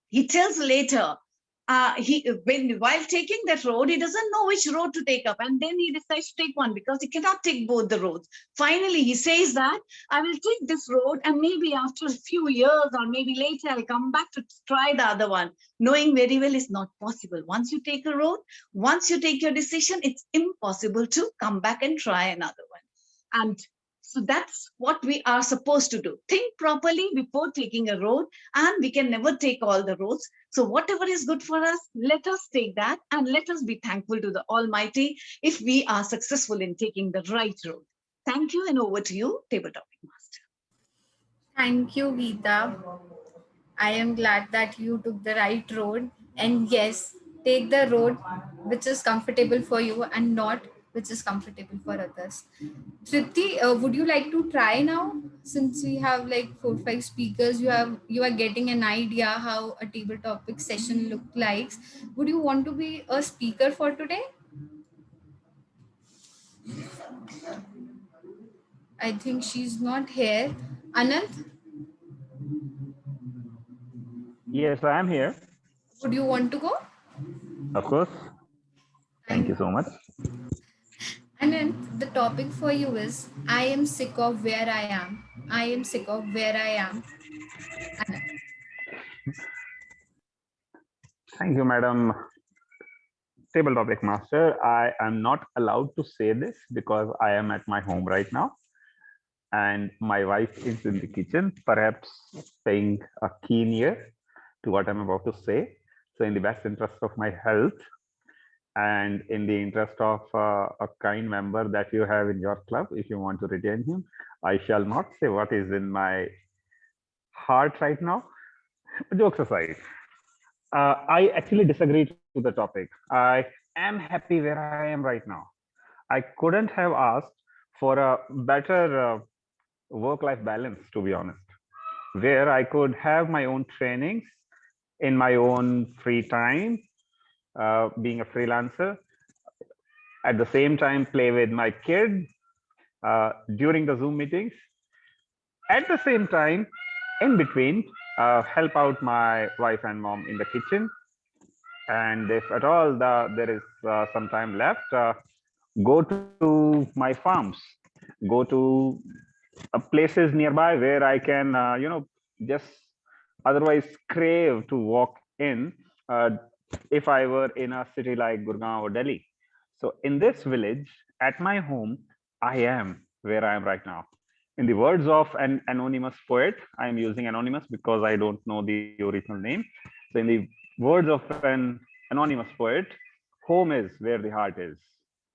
He tells later, while taking that road, he doesn't know which road to take up, and then he decides to take one because he cannot take both the roads. Finally, he says that I will take this road, and maybe after a few years or maybe later, I'll come back to try the other one, knowing very well it's not possible. Once you take a road, once you take your decision, it's impossible to come back and try another one. And So that's what we are supposed to do. Think properly before taking a road, and we can never take all the roads. So whatever is good for us, let us take that, and let us be thankful to the Almighty if we are successful in taking the right road. Thank you, and over to you, Table Topic Master. Thank you, Geeta. I am glad that you took the right road. And yes, take the road which is comfortable for you and not which is comfortable for others. Tripti, would you like to try now? Since we have like 4-5 speakers, you are getting an idea how a table topic session look like. Would you want to be a speaker for today? I think she's not here. Anant, Yes, I am here. would you want to go? Of course. Thank you so much. Anant, the topic for you is I am sick of where I am. I am sick of where I am. Anant. Thank you, Madam Table Topic Master. I am not allowed to say this because I am at my home right now. And my wife is in the kitchen, perhaps paying a keen ear to what I'm about to say. So in the best interest of my health and in the interest of a kind member that you have in your club, if you want to retain him, I shall not say what is in my heart right now. Jokes aside, I actually disagree to the topic. I am happy where I am right now. I couldn't have asked for a better work-life balance, to be honest, where I could have my own trainings in my own free time, being a freelancer, at the same time play with my kid during the Zoom meetings, at the same time, in between, help out my wife and mom in the kitchen. And if at all there is some time left, go to my farms, go to places nearby where I can, just otherwise crave to walk in if I were in a city like Gurgaon or Delhi. So in this village, at my home, I am where I am right now. In the words of an anonymous poet, I am using anonymous because I don't know the original name. So in the words of an anonymous poet, home is where the heart is.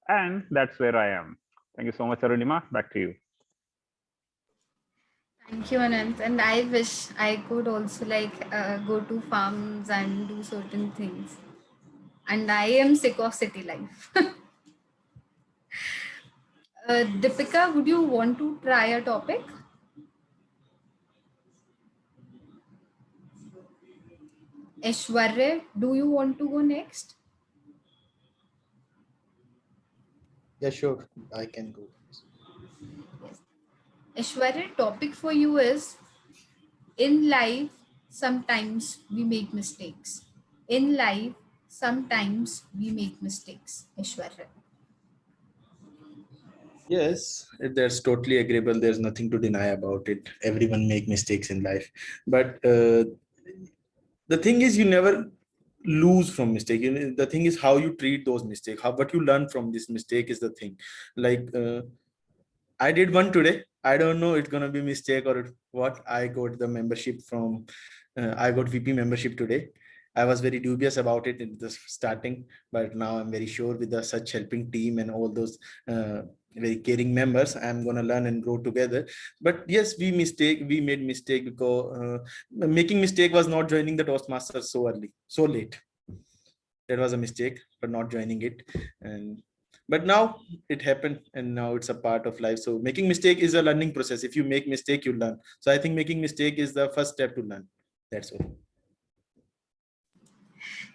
And that's where I am. Thank you so much, Arunima. Back to you. Thank you, Anant. And I wish I could also like go to farms and do certain things. And I am sick of city life. Deepika, would you want to try a topic? Aishwarya, do you want to go next? Yeah, sure. I can go. Yes. Aishwarya, topic for you is in life, sometimes we make mistakes. In life, sometimes we make mistakes. Aishwarya. Yes, that's totally agreeable. There's nothing to deny about it. Everyone make mistakes in life, but the thing is, you never lose from mistake. The thing is how you treat those mistakes. What you learn from this mistake is the thing. Like I did one today. I don't know it's gonna be mistake or what. I got the membership from. I got VP membership today. I was very dubious about it in the starting, but now I'm very sure with the such helping team and all those very caring members, I'm gonna learn and grow together. But yes, we made mistake because making mistake was not joining the Toastmasters so early, so late. That was a mistake, but not joining it. But now it happened, and now it's a part of life. So making mistake is a learning process. If you make mistake, you learn. So I think making mistake is the first step to learn. That's all.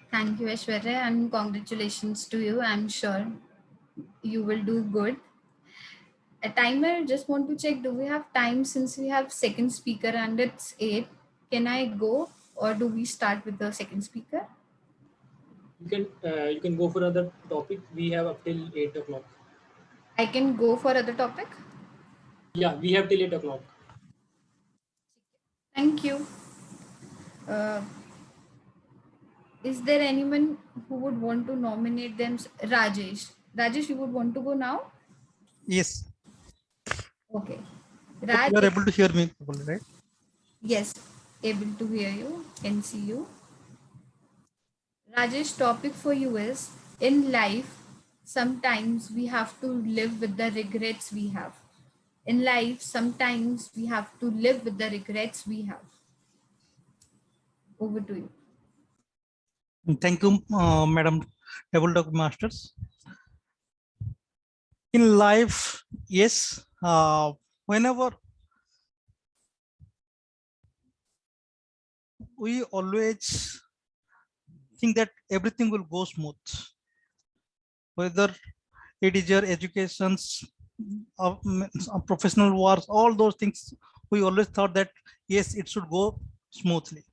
Thank you, Aishwarya, and congratulations to you. I'm sure you will do good. A timer, just want to check, do we have time since we have second speaker and it's 8? Can I go or do we start with the second speaker? You can go for another topic. We have up till 8 o'clock. I can go for other topic? Yeah, we have till 8 o'clock. Thank you. Is there anyone who would want to nominate them? Rajesh. Rajesh, you would want to go now? Yes. Okay. You are able to hear me properly, right? Yes, able to hear you, can see you. Rajesh, topic for you is, in life, sometimes we have to live with the regrets we have. In life, sometimes we have to live with the regrets we have. Over to you. Thank you, Madam Tabletop Masters. In life, yes, whenever we always think that everything will go smooth, whether it is your educations, professional wars, all those things, we always thought that yes, it should go smoothly.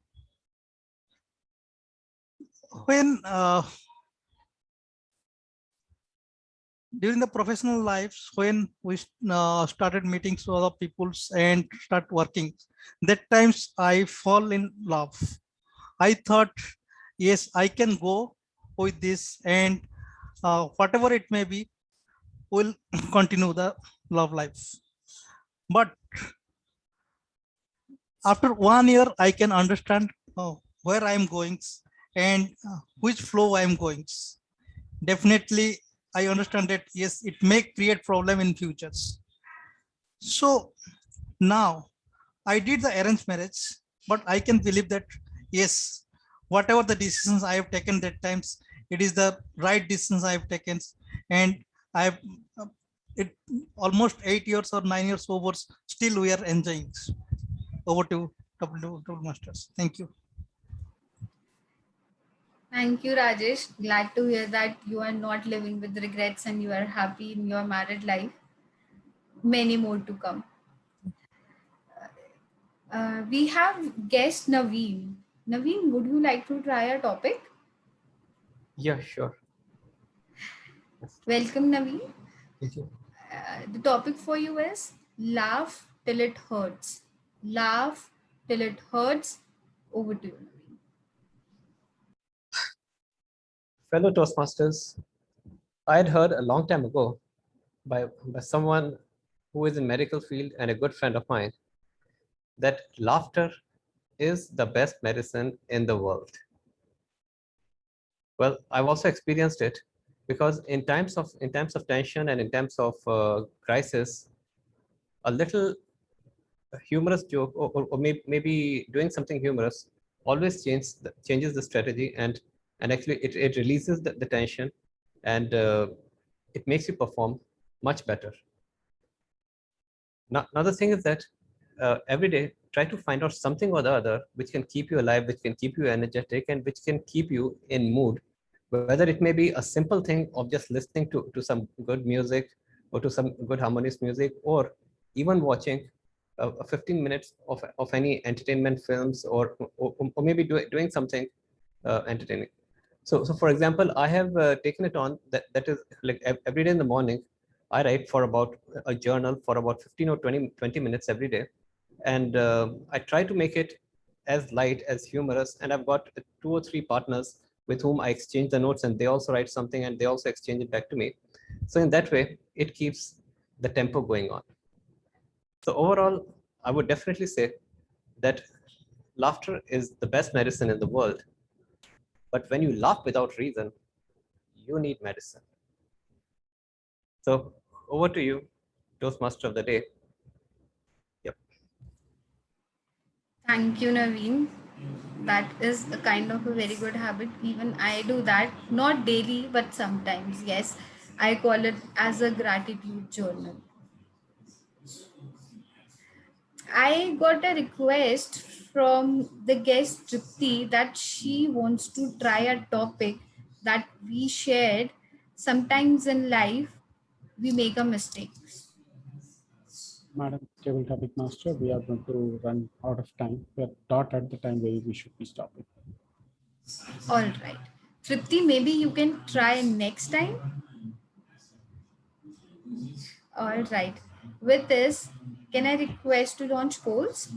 When during the professional lives, when we started meeting other peoples and start working, that times I fall in love. I thought, yes, I can go with this, and whatever it may be, will continue the love life. But after 1 year, I can understand where I am going and which flow I am going. Definitely, I understand that yes, it may create problem in futures. So now I did the arranged marriage, but I can believe that yes, whatever the decisions I have taken that times, it is the right decisions I have taken, and I have it almost 8 years or 9 years over. Still, we are enjoying. Over to double masters. Thank you. Thank you, Rajesh. Glad to hear that you are not living with regrets and you are happy in your married life. Many more to come. We have guest Naveen. Naveen, would you like to try a topic? Yeah, sure. Welcome, Naveen. Thank you. The topic for you is laugh till it hurts. Laugh till it hurts. Over to you, Naveen. Fellow Toastmasters, I had heard a long time ago by someone who is in medical field and a good friend of mine that laughter is the best medicine in the world. Well, I've also experienced it because in times of tension and in times of crisis, a little humorous joke or maybe doing something humorous always changes the strategy and actually it releases the tension and it makes you perform much better. Now the thing is that every day try to find out something or the other which can keep you alive, which can keep you energetic, and which can keep you in mood, whether it may be a simple thing of just listening to some good music or to some good harmonious music, or even watching 15 minutes of any entertainment films, or maybe doing something entertaining. So for example, I have taken it on that is like every day in the morning, I write for about a journal for about 15 or 20 minutes every day. And I try to make it as light, as humorous. And I've got 2 or 3 partners with whom I exchange the notes, and they also write something and they also exchange it back to me. So in that way, it keeps the tempo going on. So overall, I would definitely say that laughter is the best medicine in the world. But when you laugh without reason, you need medicine. So over to you, Toastmaster of the day. Yep. Thank you, Naveen. That is a kind of a very good habit. Even I do that, not daily, but sometimes. Yes, I call it as a gratitude journal. I got a request from the guest Tripti that she wants to try a topic that we shared. Sometimes in life, we make a mistake. Madam Table Topic Master, we are going to run out of time. We are not at the time where we should be stopping. All right. Tripti, maybe you can try next time. All right. With this, can I request to launch polls?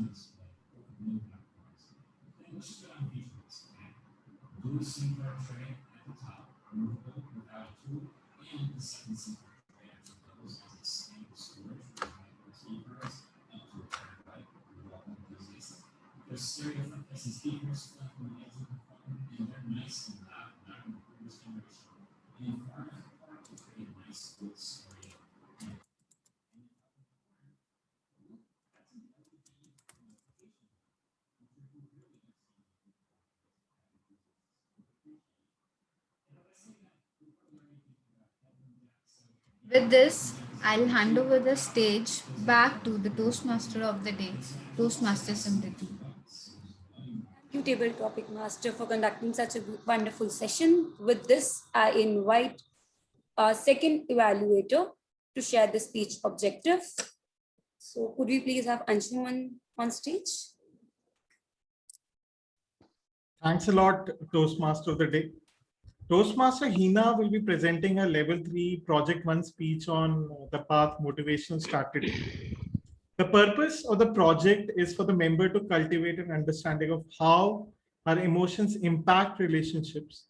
With this, I'll hand over the stage back to the Toastmaster of the day, Toastmaster Samriddhi. Thank you, Table Topic Master, for conducting such a wonderful session. With this, I invite our second evaluator to share the speech objective. So could we please have Anshuman on stage? Thanks a lot, Toastmaster of the day. Toastmaster Hina will be presenting her level 3 project 1 speech on the path motivational strategy. The purpose of the project is for the member to cultivate an understanding of how our emotions impact relationships.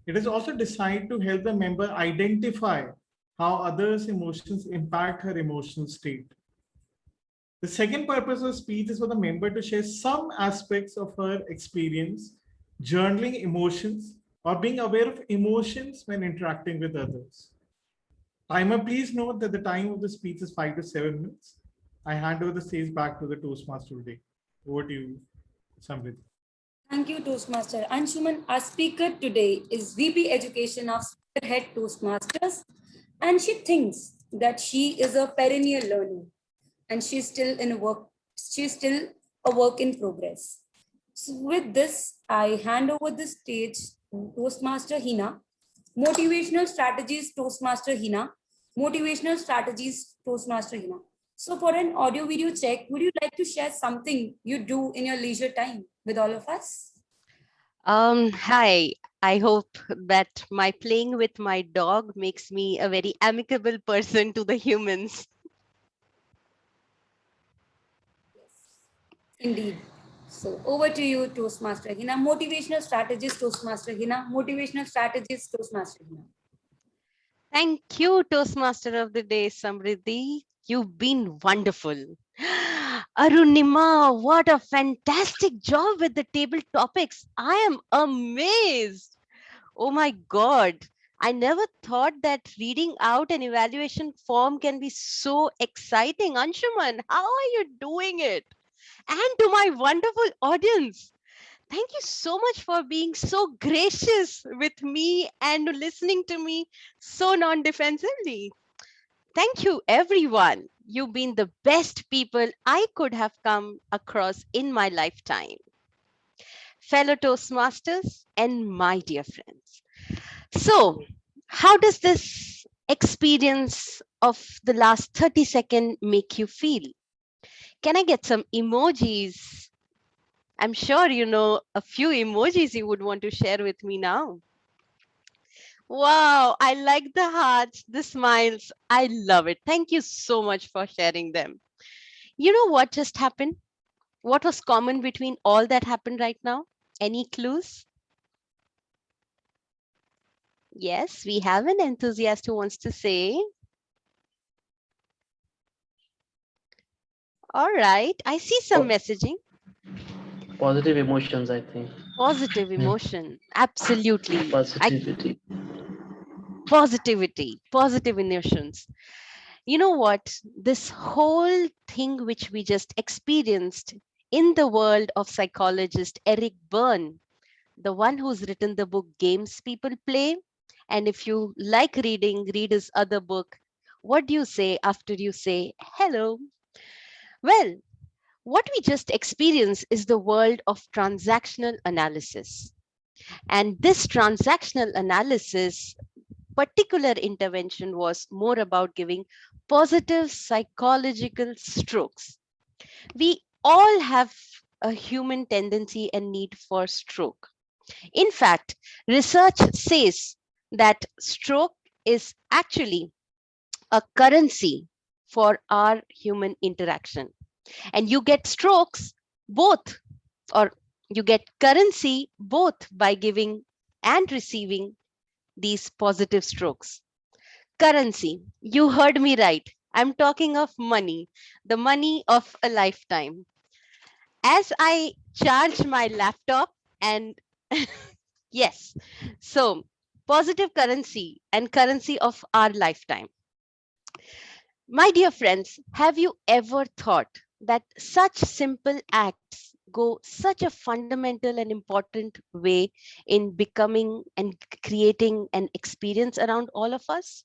It is also designed to help the member identify how others' emotions impact her emotional state. The second purpose of speech is for the member to share some aspects of her experience, journaling emotions, or being aware of emotions when interacting with others. Timer, please note that the time of the speech is 5 to 7 minutes. I hand over the stage back to the Toastmaster today. Over to you, Samriddhi. Thank you, Toastmaster. Anshuman, our speaker today is VP Education of Spearhead Toastmasters, and she thinks that she is a perennial learner, and she's still a work in progress. So with this, I hand over the stage to Toastmaster Hina. Motivational strategies, Toastmaster Hina. Motivational strategies, Toastmaster Hina. So for an audio video check, would you like to share something you do in your leisure time with all of us? Hi, I hope that my playing with my dog makes me a very amicable person to the humans. Indeed. So over to you, Toastmaster Hina. Motivational strategies, Toastmaster Hina. Motivational strategies, Toastmaster Hina. Thank you, Toastmaster of the Day, Samriddhi. You've been wonderful. Arunima, what a fantastic job with the table topics. I am amazed. Oh my God. I never thought that reading out an evaluation form can be so exciting. Anshuman, how are you doing it? And to my wonderful audience, thank you so much for being so gracious with me and listening to me so non-defensively. Thank you, everyone. You've been the best people I could have come across in my lifetime. Fellow Toastmasters and my dear friends. So, how does this experience of the last 30 seconds make you feel? Can I get some emojis? I'm sure you know a few emojis you would want to share with me now. Wow, I like the hearts, the smiles. I love it. Thank you so much for sharing them. You know what just happened? What was common between all that happened right now? Any clues? Yes, we have an enthusiast who wants to say. All right, I see some messaging. Positive emotions, I think. Positive emotion, absolutely. Positivity. Positivity, positive emotions. You know what? This whole thing which we just experienced in the world of psychologist Eric Berne, the one who's written the book Games People Play. And if you like reading, read his other book. What do you say after you say hello? Well, what we just experienced is the world of transactional analysis. And this transactional analysis particular intervention was more about giving positive psychological strokes. We all have a human tendency and need for stroke. In fact, research says that stroke is actually a currency for our human interaction. And you get strokes both, or you get currency both by giving and receiving these positive strokes. Currency, you heard me right. I'm talking of money, the money of a lifetime. As I charge my laptop, and yes, so positive currency and currency of our lifetime. My dear friends, have you ever thought that such simple acts go such a fundamental and important way in becoming and creating an experience around all of us?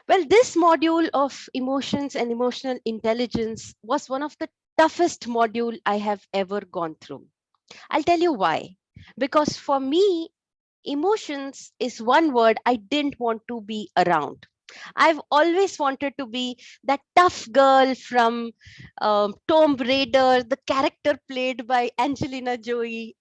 Well, this module of emotions and emotional intelligence was one of the toughest module I have ever gone through. I'll tell you why. Because for me, emotions is one word I didn't want to be around. I've always wanted to be that tough girl from Tomb Raider, the character played by Angelina Jolie.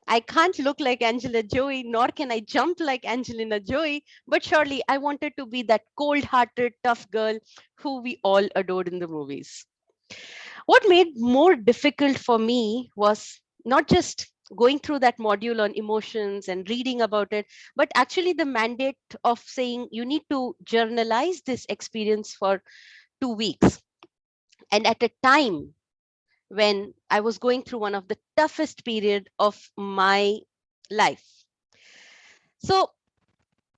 I can't look like Angela Jolie, nor can I jump like Angelina Jolie, but surely I wanted to be that cold-hearted, tough girl who we all adored in the movies. What made more difficult for me was not just going through that module on emotions and reading about it, but actually the mandate of saying you need to journalize this experience for 2 weeks. And at a time when I was going through one of the toughest period of my life. So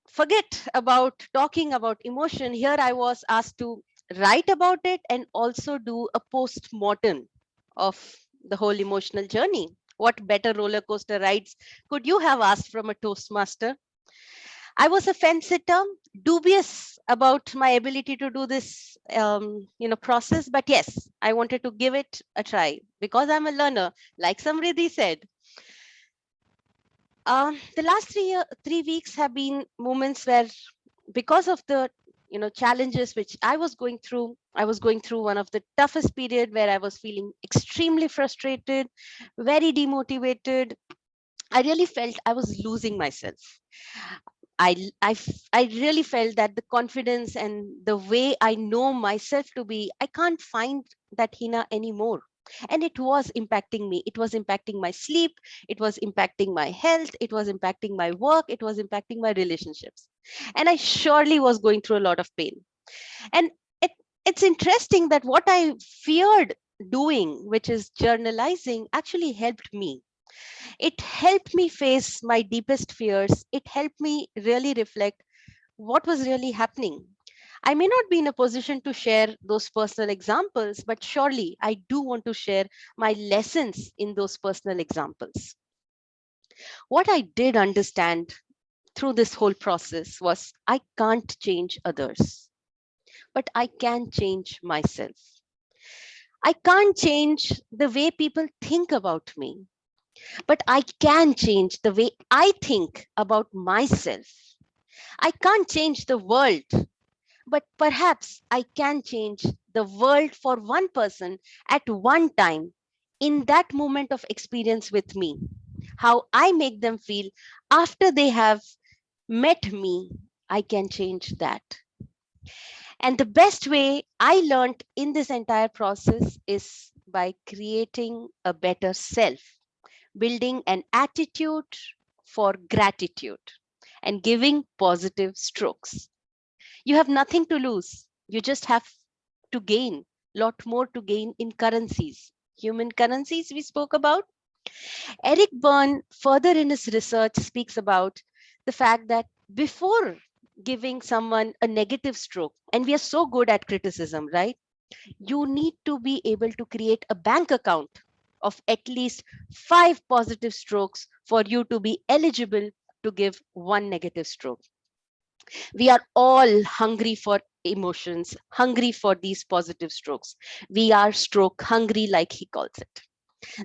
forget about talking about emotion. Here I was asked to write about it and also do a post-mortem of the whole emotional journey. What better roller coaster rides could you have asked from a Toastmaster? I was a fence sitter, dubious about my ability to do this process, but yes, I wanted to give it a try because I'm a learner, like Samriddhi said. The last 3 weeks have been moments where, because of the challenges which I was going through one of the toughest period where I was feeling extremely frustrated, very demotivated. I really felt I was losing myself. I really felt that the confidence and the way I know myself to be, I can't find that Hina anymore. And it was impacting me. It was impacting my sleep. It was impacting my health. It was impacting my work. It was impacting my relationships. And I surely was going through a lot of pain. And it's interesting that what I feared doing, which is journalizing, actually helped me. It helped me face my deepest fears. It helped me really reflect what was really happening. I may not be in a position to share those personal examples, but surely I do want to share my lessons in those personal examples. What I did understand through this whole process was I can't change others, but I can change myself. I can't change the way people think about me, but I can change the way I think about myself. I can't change the world, but perhaps I can change the world for one person at one time in that moment of experience with me. How I make them feel after they have met me, I can change that. And the best way I learned in this entire process is by creating a better self, building an attitude for gratitude, and giving positive strokes. You have nothing to lose. You just have to gain, lot more to gain in currencies, human currencies we spoke about. Eric Berne, further in his research, speaks about the fact that before giving someone a negative stroke, and we are so good at criticism, right? You need to be able to create a bank account of at least 5 positive strokes for you to be eligible to give one negative stroke. We are all hungry for emotions, hungry for these positive strokes. We are stroke hungry, like he calls it.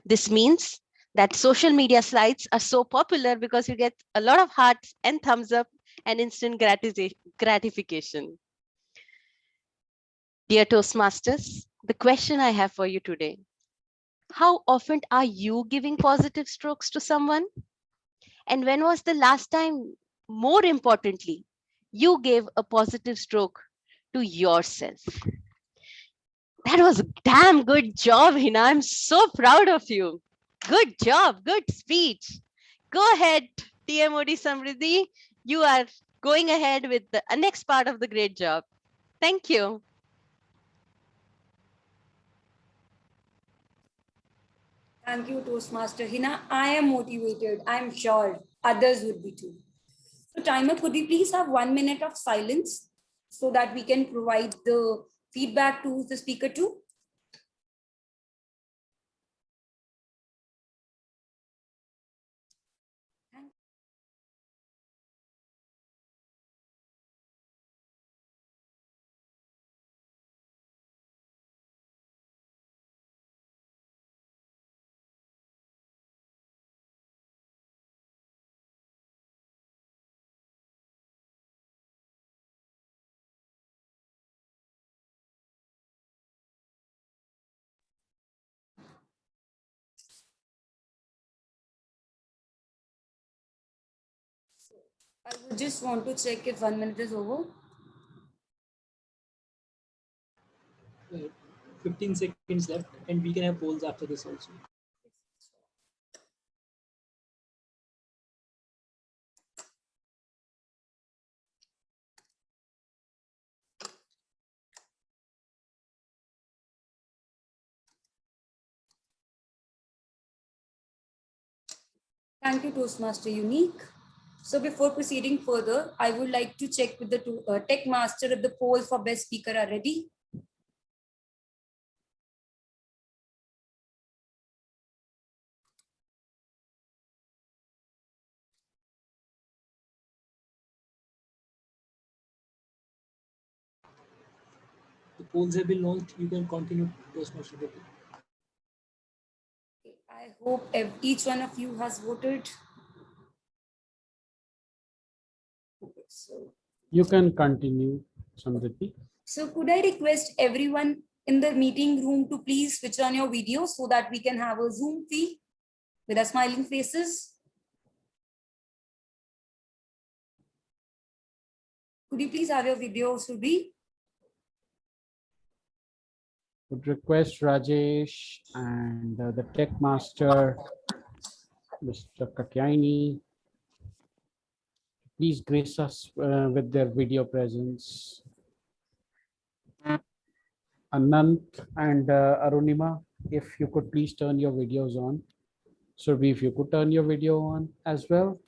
This means that social media sites are so popular because you get a lot of hearts and thumbs up and instant gratification. Dear Toastmasters, the question I have for you today: how often are you giving positive strokes to someone? And when was the last time, more importantly, you gave a positive stroke to yourself? That was a damn good job, Hina. I'm so proud of you. Good job, good speech. Go ahead, TMOD Samriddhi. You are going ahead with the next part of the great job. Thank you. Thank you, Toastmaster Hina. I am motivated. I'm sure others would be too. So, timer, could we please have 1 minute of silence so that we can provide the feedback to the speaker too? I would just want to check if 1 minute is over. 15 seconds left, and we can have polls after this also. Thank you, Toastmaster Unique. So before proceeding further, I would like to check with the tech master if the polls for best speaker are ready. The polls have been launched. You can continue, Toastmaster. I hope each one of you has voted. Okay, You can continue, Samriti. so could I request everyone in the meeting room to please switch on your video so that we can have a Zoom feed with our smiling faces? Could you please have your video, Sudhi? Would request Rajesh and the tech master, Mr. Katyaini, please grace us with their video presence. Anant and Arunima, if you could please turn your videos on. Surabhi, if you could turn your video on as well.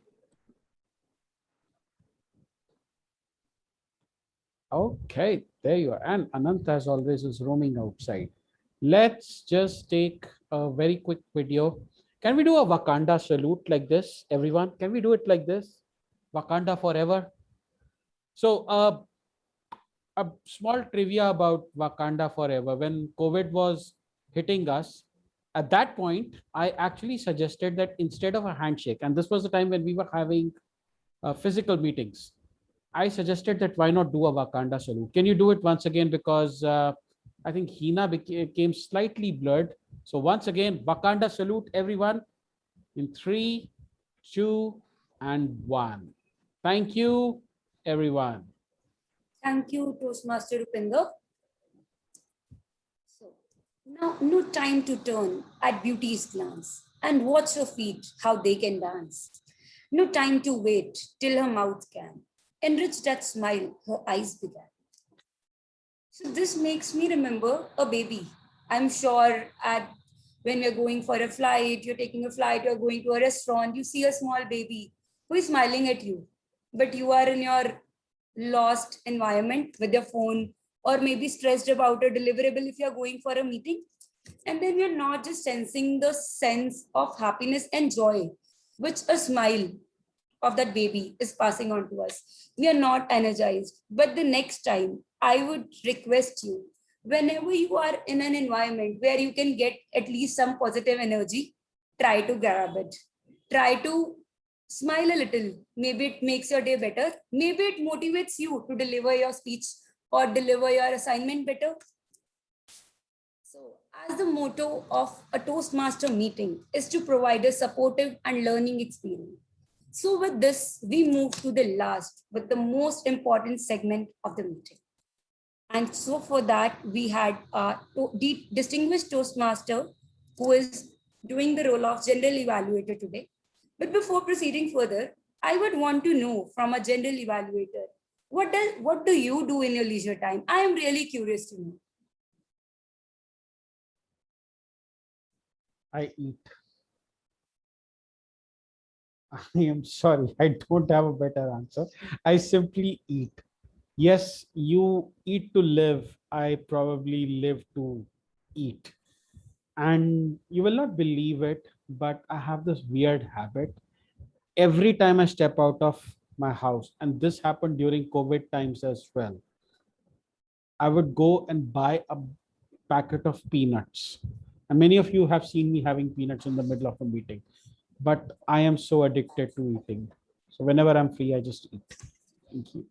Okay, there you are. And Anant, as always, is roaming outside. Let's just take a very quick video. Can we do a Wakanda salute like this, everyone? Can we do it like this? Wakanda forever. So a small trivia about Wakanda forever. When COVID was hitting us, at that point, I actually suggested that instead of a handshake, and this was the time when we were having physical meetings, I suggested that why not do a Wakanda salute? Can you do it once again? Because I think Hina became slightly blurred. So once again, Wakanda salute, everyone, in 3, 2, and 1. Thank you, everyone. Thank you, Toastmaster Rupinder. So now, no time to turn at beauty's glance and watch her feet, how they can dance. No time to wait till her mouth can enrich that smile her eyes began. So this makes me remember a baby. I'm sure when we're going for a flight, you're taking a flight, you're going to a restaurant, you see a small baby who is smiling at you, but you are in your lost environment with your phone, or maybe stressed about a deliverable if you're going for a meeting. And then we're not just sensing the sense of happiness and joy, which a smile of that baby is passing on to us. We are not energized. But the next time, I would request you, whenever you are in an environment where you can get at least some positive energy, try to grab it. Try to smile a little. Maybe it makes your day better. Maybe it motivates you to deliver your speech or deliver your assignment better. So, as the motto of a Toastmaster meeting is to provide a supportive and learning experience. So with this, we move to the last, but the most important segment of the meeting. And so for that, we had a distinguished Toastmaster who is doing the role of general evaluator today. But before proceeding further, I would want to know from a general evaluator, what do you do in your leisure time? I am really curious to know. I eat. I am sorry, I don't have a better answer. I simply eat. Yes, you eat to live. I probably live to eat. And you will not believe it, but I have this weird habit. Every time I step out of my house, and this happened during COVID times as well, I would go and buy a packet of peanuts. And many of you have seen me having peanuts in the middle of a meeting, but I am so addicted to eating. So whenever I'm free, I just eat. Thank you.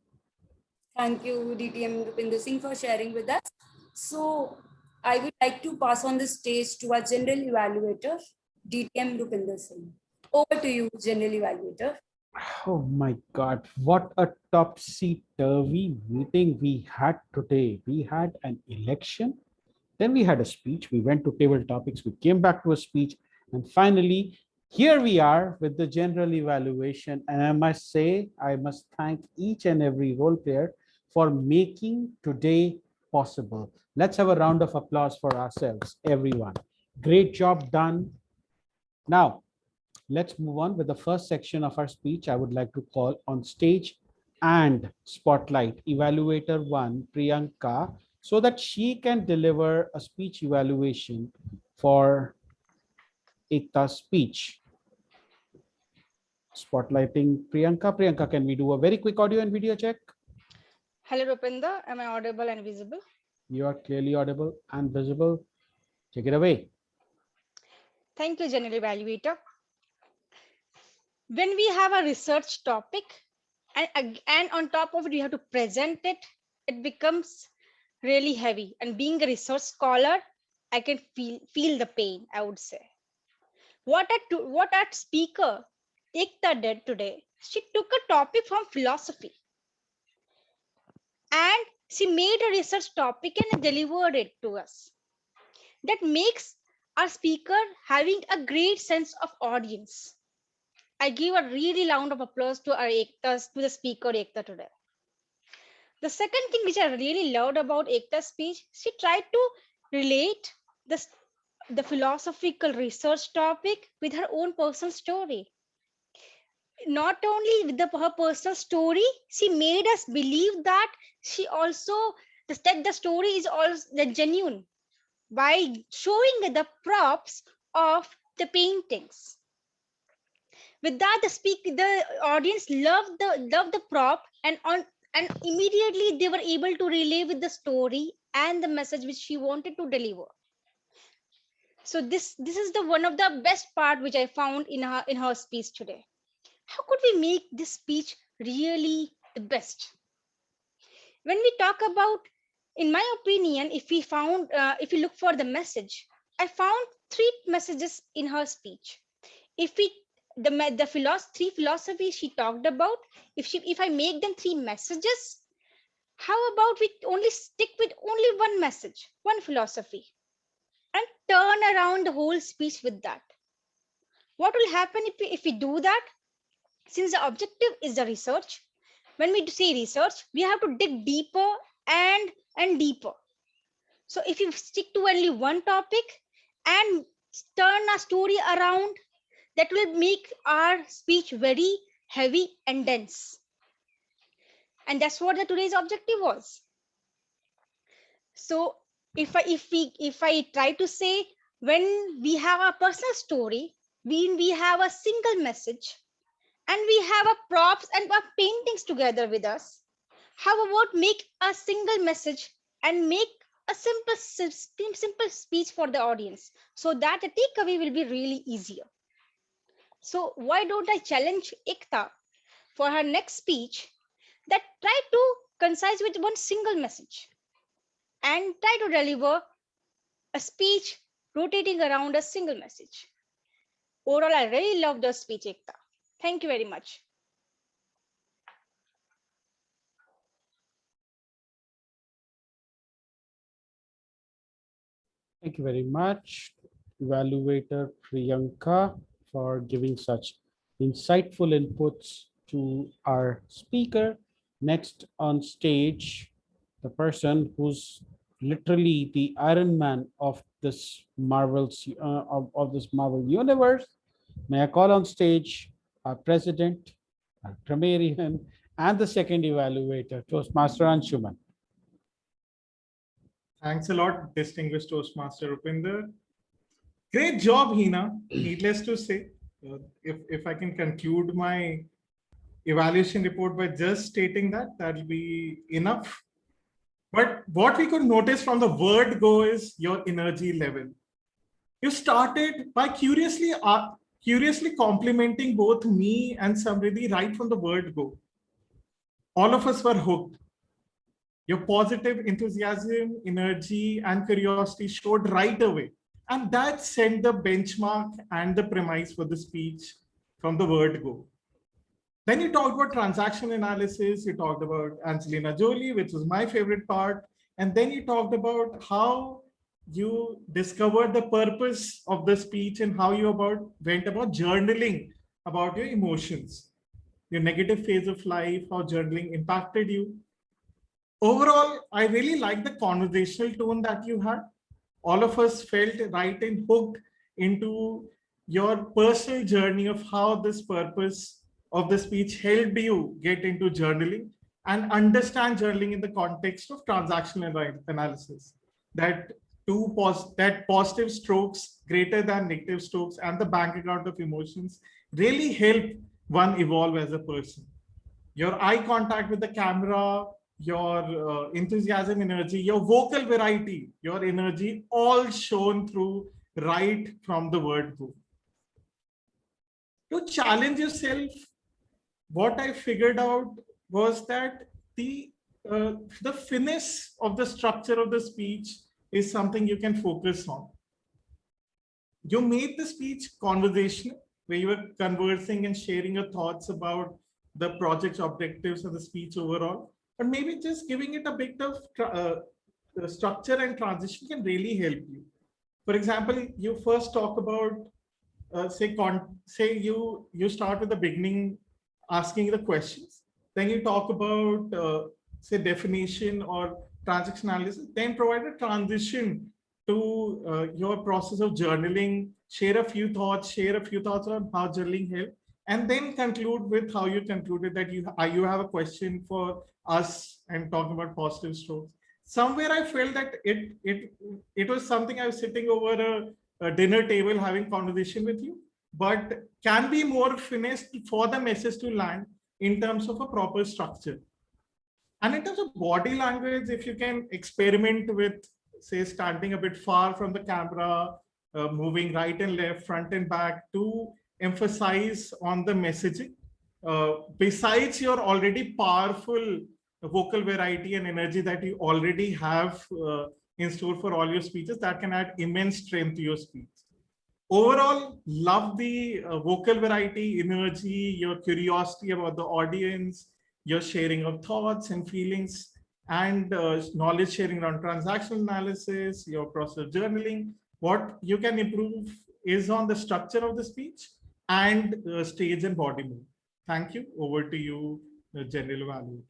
Thank you, DTM Rupinder Singh, for sharing with us. So I would like to pass on the stage to our general evaluator, DTM Rupinder Singh. Over to you, general evaluator. Oh my God, what a topsy-turvy meeting we had today. We had an election, then we had a speech, we went to table topics, we came back to a speech, and finally, here we are with the general evaluation. And I must say, I must thank each and every role player for making today possible. Let's have a round of applause for ourselves, everyone. Great job done. Now, let's move on with the first section of our speech. I would like to call on stage and spotlight evaluator 1, Priyanka, so that she can deliver a speech evaluation for Ekta's speech. Spotlighting Priyanka. Priyanka, can we do a very quick audio and video check? Hello, Rupinder. Am I audible and visible? You are clearly audible and visible. Take it away. Thank you, General Evaluator. When we have a research topic and on top of it, we have to present it, it becomes really heavy. And being a research scholar, I can feel the pain, I would say. What our speaker, Ekta, did today, she took a topic from philosophy and she made a research topic and delivered it to us. That makes our speaker having a great sense of audience. I give a really round of applause to our Ekta's, to the speaker Ekta today. The second thing which I really loved about Ekta's speech, she tried to relate the philosophical research topic with her own personal story. Not only with her personal story, she made us believe that she also that the story is also genuine by showing the props of the paintings. With that, the audience loved the prop, and immediately they were able to relate with the story and the message which she wanted to deliver. So this is the one of the best part which I found in her speech today. How could we make this speech really the best? When we talk about, in my opinion, if we look for the message, I found 3 messages in her speech. If we three philosophies she talked about, if I make them 3 messages, how about we only stick with only one message, one philosophy, and turn around the whole speech with that? What will happen if we do that? Since the objective is the research, when we say research, we have to dig deeper and deeper. So if you stick to only one topic and turn a story around, that will make our speech very heavy and dense. And that's what today's objective was. So if I try to say, when we have a personal story, when we have a single message, and we have a props and our paintings together with us, how about make a single message and make a simple speech for the audience, so that the takeaway will be really easier. So why don't I challenge Ekta for her next speech, that try to concise with one single message and try to deliver a speech rotating around a single message. Overall, I really love the speech, Ekta. Thank you very much. Thank you very much, evaluator Priyanka, for giving such insightful inputs to our speaker. Next on stage, the person who's literally the Iron Man of this of this Marvel universe, may I call on stage our president, our grammarian, and the second evaluator, Toastmaster Anshuman. Thanks a lot, distinguished Toastmaster Rupinder. Great job, Hina. Needless to say, if I can conclude my evaluation report by just stating that, that'll be enough. But what we could notice from the word go is your energy level. You started by curiously complimenting both me and Samriddhi right from the word go. All of us were hooked. Your positive enthusiasm, energy, and curiosity showed right away. And that set the benchmark and the premise for the speech from the word go. Then you talked about transaction analysis, you talked about Angelina Jolie, which was my favorite part. And then you talked about how you discovered the purpose of the speech and how you went about journaling about your emotions, your negative phase of life, how journaling impacted you. Overall, I really like the conversational tone that you had. All of us felt right and hooked into your personal journey of how this purpose of the speech helped you get into journaling and understand journaling in the context of transactional analysis. That positive strokes greater than negative strokes and the bank account of emotions really help one evolve as a person. Your eye contact with the camera, your enthusiasm, energy, your vocal variety, your energy, all shown through right from the word go. To challenge yourself, what I figured out was that the finesse of the structure of the speech is something you can focus on. You made the speech conversational, where you were conversing and sharing your thoughts about the project's objectives and the speech overall. But maybe just giving it a bit of structure and transition can really help you. For example, you first talk about, say you start with the beginning, asking the questions. Then you talk about, say, definition or transaction analysis. Then provide a transition to your process of journaling, share a few thoughts on how journaling helped, and then conclude with how you concluded that you have a question for us and talking about positive strokes. Somewhere I felt that it was something I was sitting over a dinner table having conversation with you, but can be more finessed for the message to land in terms of a proper structure. And in terms of body language, if you can experiment with, say, standing a bit far from the camera, moving right and left, front and back to emphasize on the messaging. Besides your already powerful vocal variety and energy that you already have in store for all your speeches, that can add immense strength to your speech. Overall, love the vocal variety, energy, your curiosity about the audience, your sharing of thoughts and feelings, and knowledge sharing around transactional analysis, your process of journaling. What you can improve is on the structure of the speech and stage and body move. Thank you. Over to you, General Evaluator.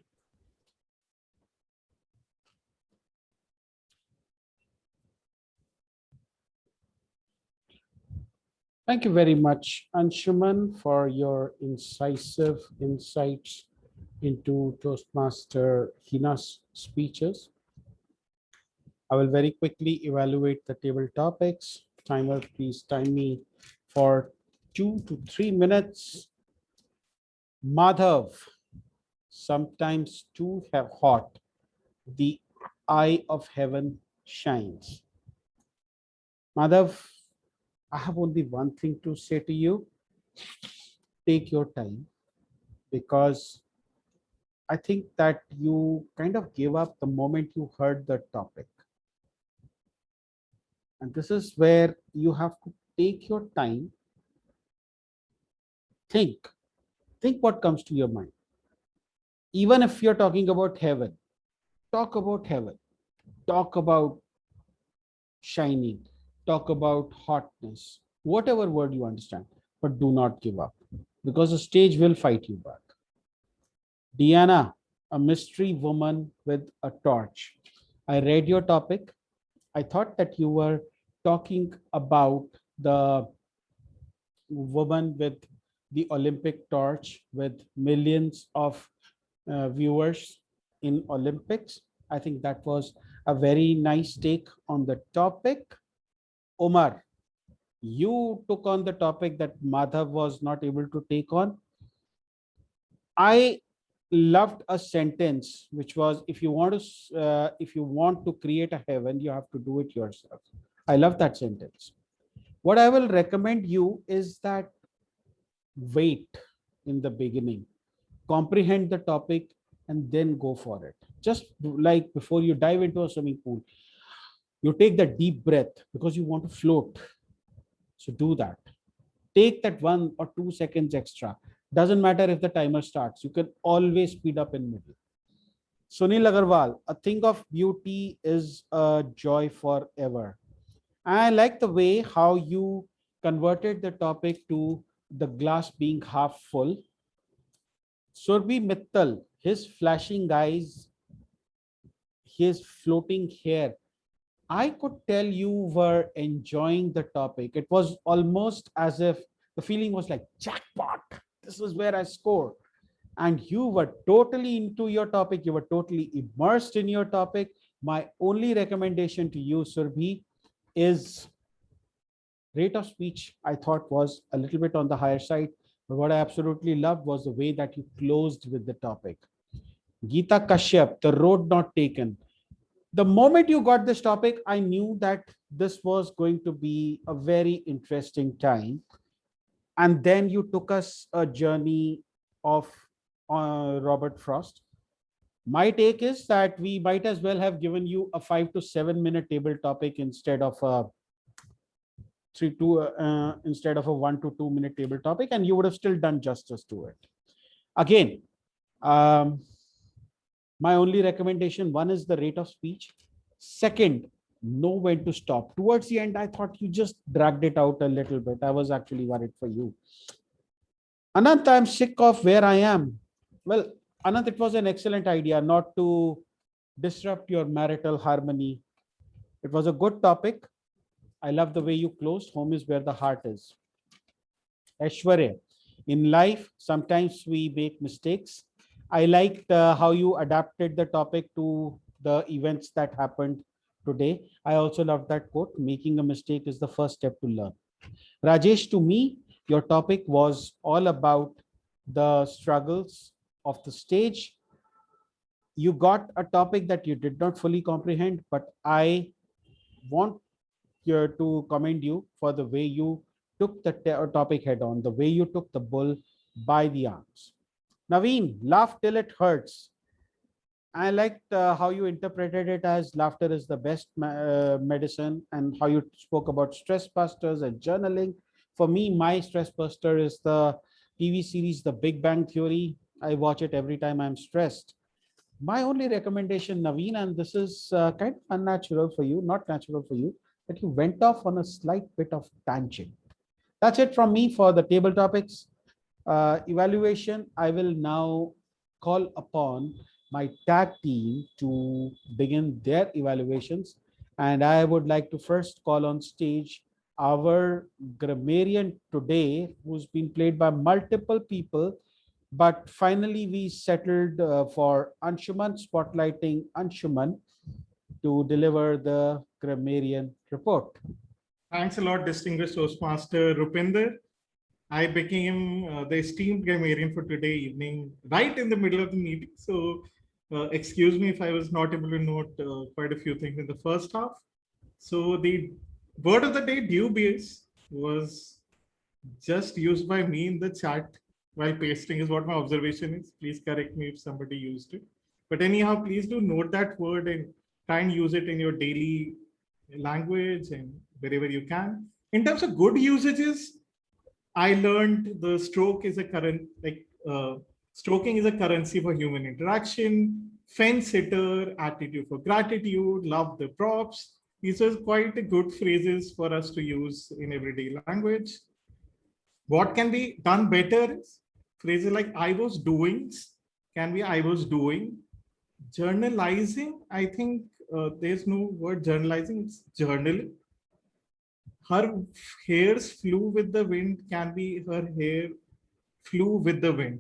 Thank you very much, Anshuman, for your incisive insights into Toastmaster Hina's speeches. I will very quickly evaluate the table topics. Timer, please time me for 2 to 3 minutes. Madhav, sometimes too hot, the eye of heaven shines. Madhav, I have only one thing to say to you. Take your time, because I think that you kind of gave up the moment you heard the topic. And this is where you have to take your time. Think what comes to your mind. Even if you're talking about heaven, talk about heaven, talk about shining, talk about hotness, whatever word you understand, but do not give up, because the stage will fight you back. Diana, a mystery woman with a torch. I read your topic. I thought that you were talking about the woman with the Olympic torch with millions of viewers in Olympics. I think that was a very nice take on the topic. Omar, you took on the topic that Madhav was not able to take on. I loved a sentence which was, if you want to create a heaven, you have to do it yourself. I love that sentence. What I will recommend you is that wait in the beginning, comprehend the topic, and then go for it. Just like before you dive into a swimming pool, you take that deep breath because you want to float. So do that. Take that 1 or 2 seconds extra. Doesn't matter if the timer starts. You can always speed up in middle. Sunil Agarwal, a thing of beauty is a joy forever. I like the way how you converted the topic to the glass being half full. Surbhi Mittal, his flashing eyes, his floating hair. I could tell you were enjoying the topic. It was almost as if the feeling was like jackpot. This is where I score. And you were totally into your topic. You were totally immersed in your topic. My only recommendation to you, Surbhi, is rate of speech. I thought was a little bit on the higher side. But what I absolutely loved was the way that you closed with the topic. Geeta Kashyap, the road not taken. The moment you got this topic, I knew that this was going to be a very interesting time. And then you took us a journey of Robert Frost. My take is that we might as well have given you a 5 to 7 minute table topic instead of a 1 to 2 minute table topic, and you would have still done justice to it. Again, my only recommendation, one is the rate of speech. Second, know when to stop. Towards the end, I thought you just dragged it out a little bit. I was actually worried for you. Anant, I'm sick of where I am. Well, Anant, it was an excellent idea not to disrupt your marital harmony. It was a good topic. I love the way you closed. Home is where the heart is. Aishwarya, in life, sometimes we make mistakes. I liked how you adapted the topic to the events that happened today. I also love that quote, making a mistake is the first step to learn. Rajesh, to me, your topic was all about the struggles of the stage. You got a topic that you did not fully comprehend, but I want to commend you for the way you took the topic head on, the way you took the bull by the arms. Naveen, laugh till it hurts. I liked how you interpreted it as laughter is the best medicine, and how you spoke about stress busters and journaling. For me, my stress buster is the TV series, The Big Bang Theory. I watch it every time I'm stressed. My only recommendation, Naveen, and this is kind of unnatural for you, not natural for you, that you went off on a slight bit of tangent. That's it from me for the table topics. Evaluation, I will now call upon my tag team to begin their evaluations. And I would like to first call on stage our grammarian today, who's been played by multiple people, but finally we settled for Anshuman, spotlighting Anshuman to deliver the grammarian report. Thanks a lot, distinguished Toastmaster Rupinder. I became the esteemed grammarian for today evening, right in the middle of the meeting. So excuse me if I was not able to note quite a few things in the first half. So the word of the day, dubious, was just used by me in the chat while pasting is what my observation is. Please correct me if somebody used it. But anyhow, please do note that word and try and use it in your daily language and wherever you can. In terms of good usages, I learned the stroke is a stroking is a currency for human interaction, fence sitter, attitude for gratitude, love the props. These are quite good phrases for us to use in everyday language. What can be done better is phrases like I was doing can be I was doing. Journalizing, I think there's no word journalizing, it's journaling. her hairs flew with the wind can be her hair flew with the wind.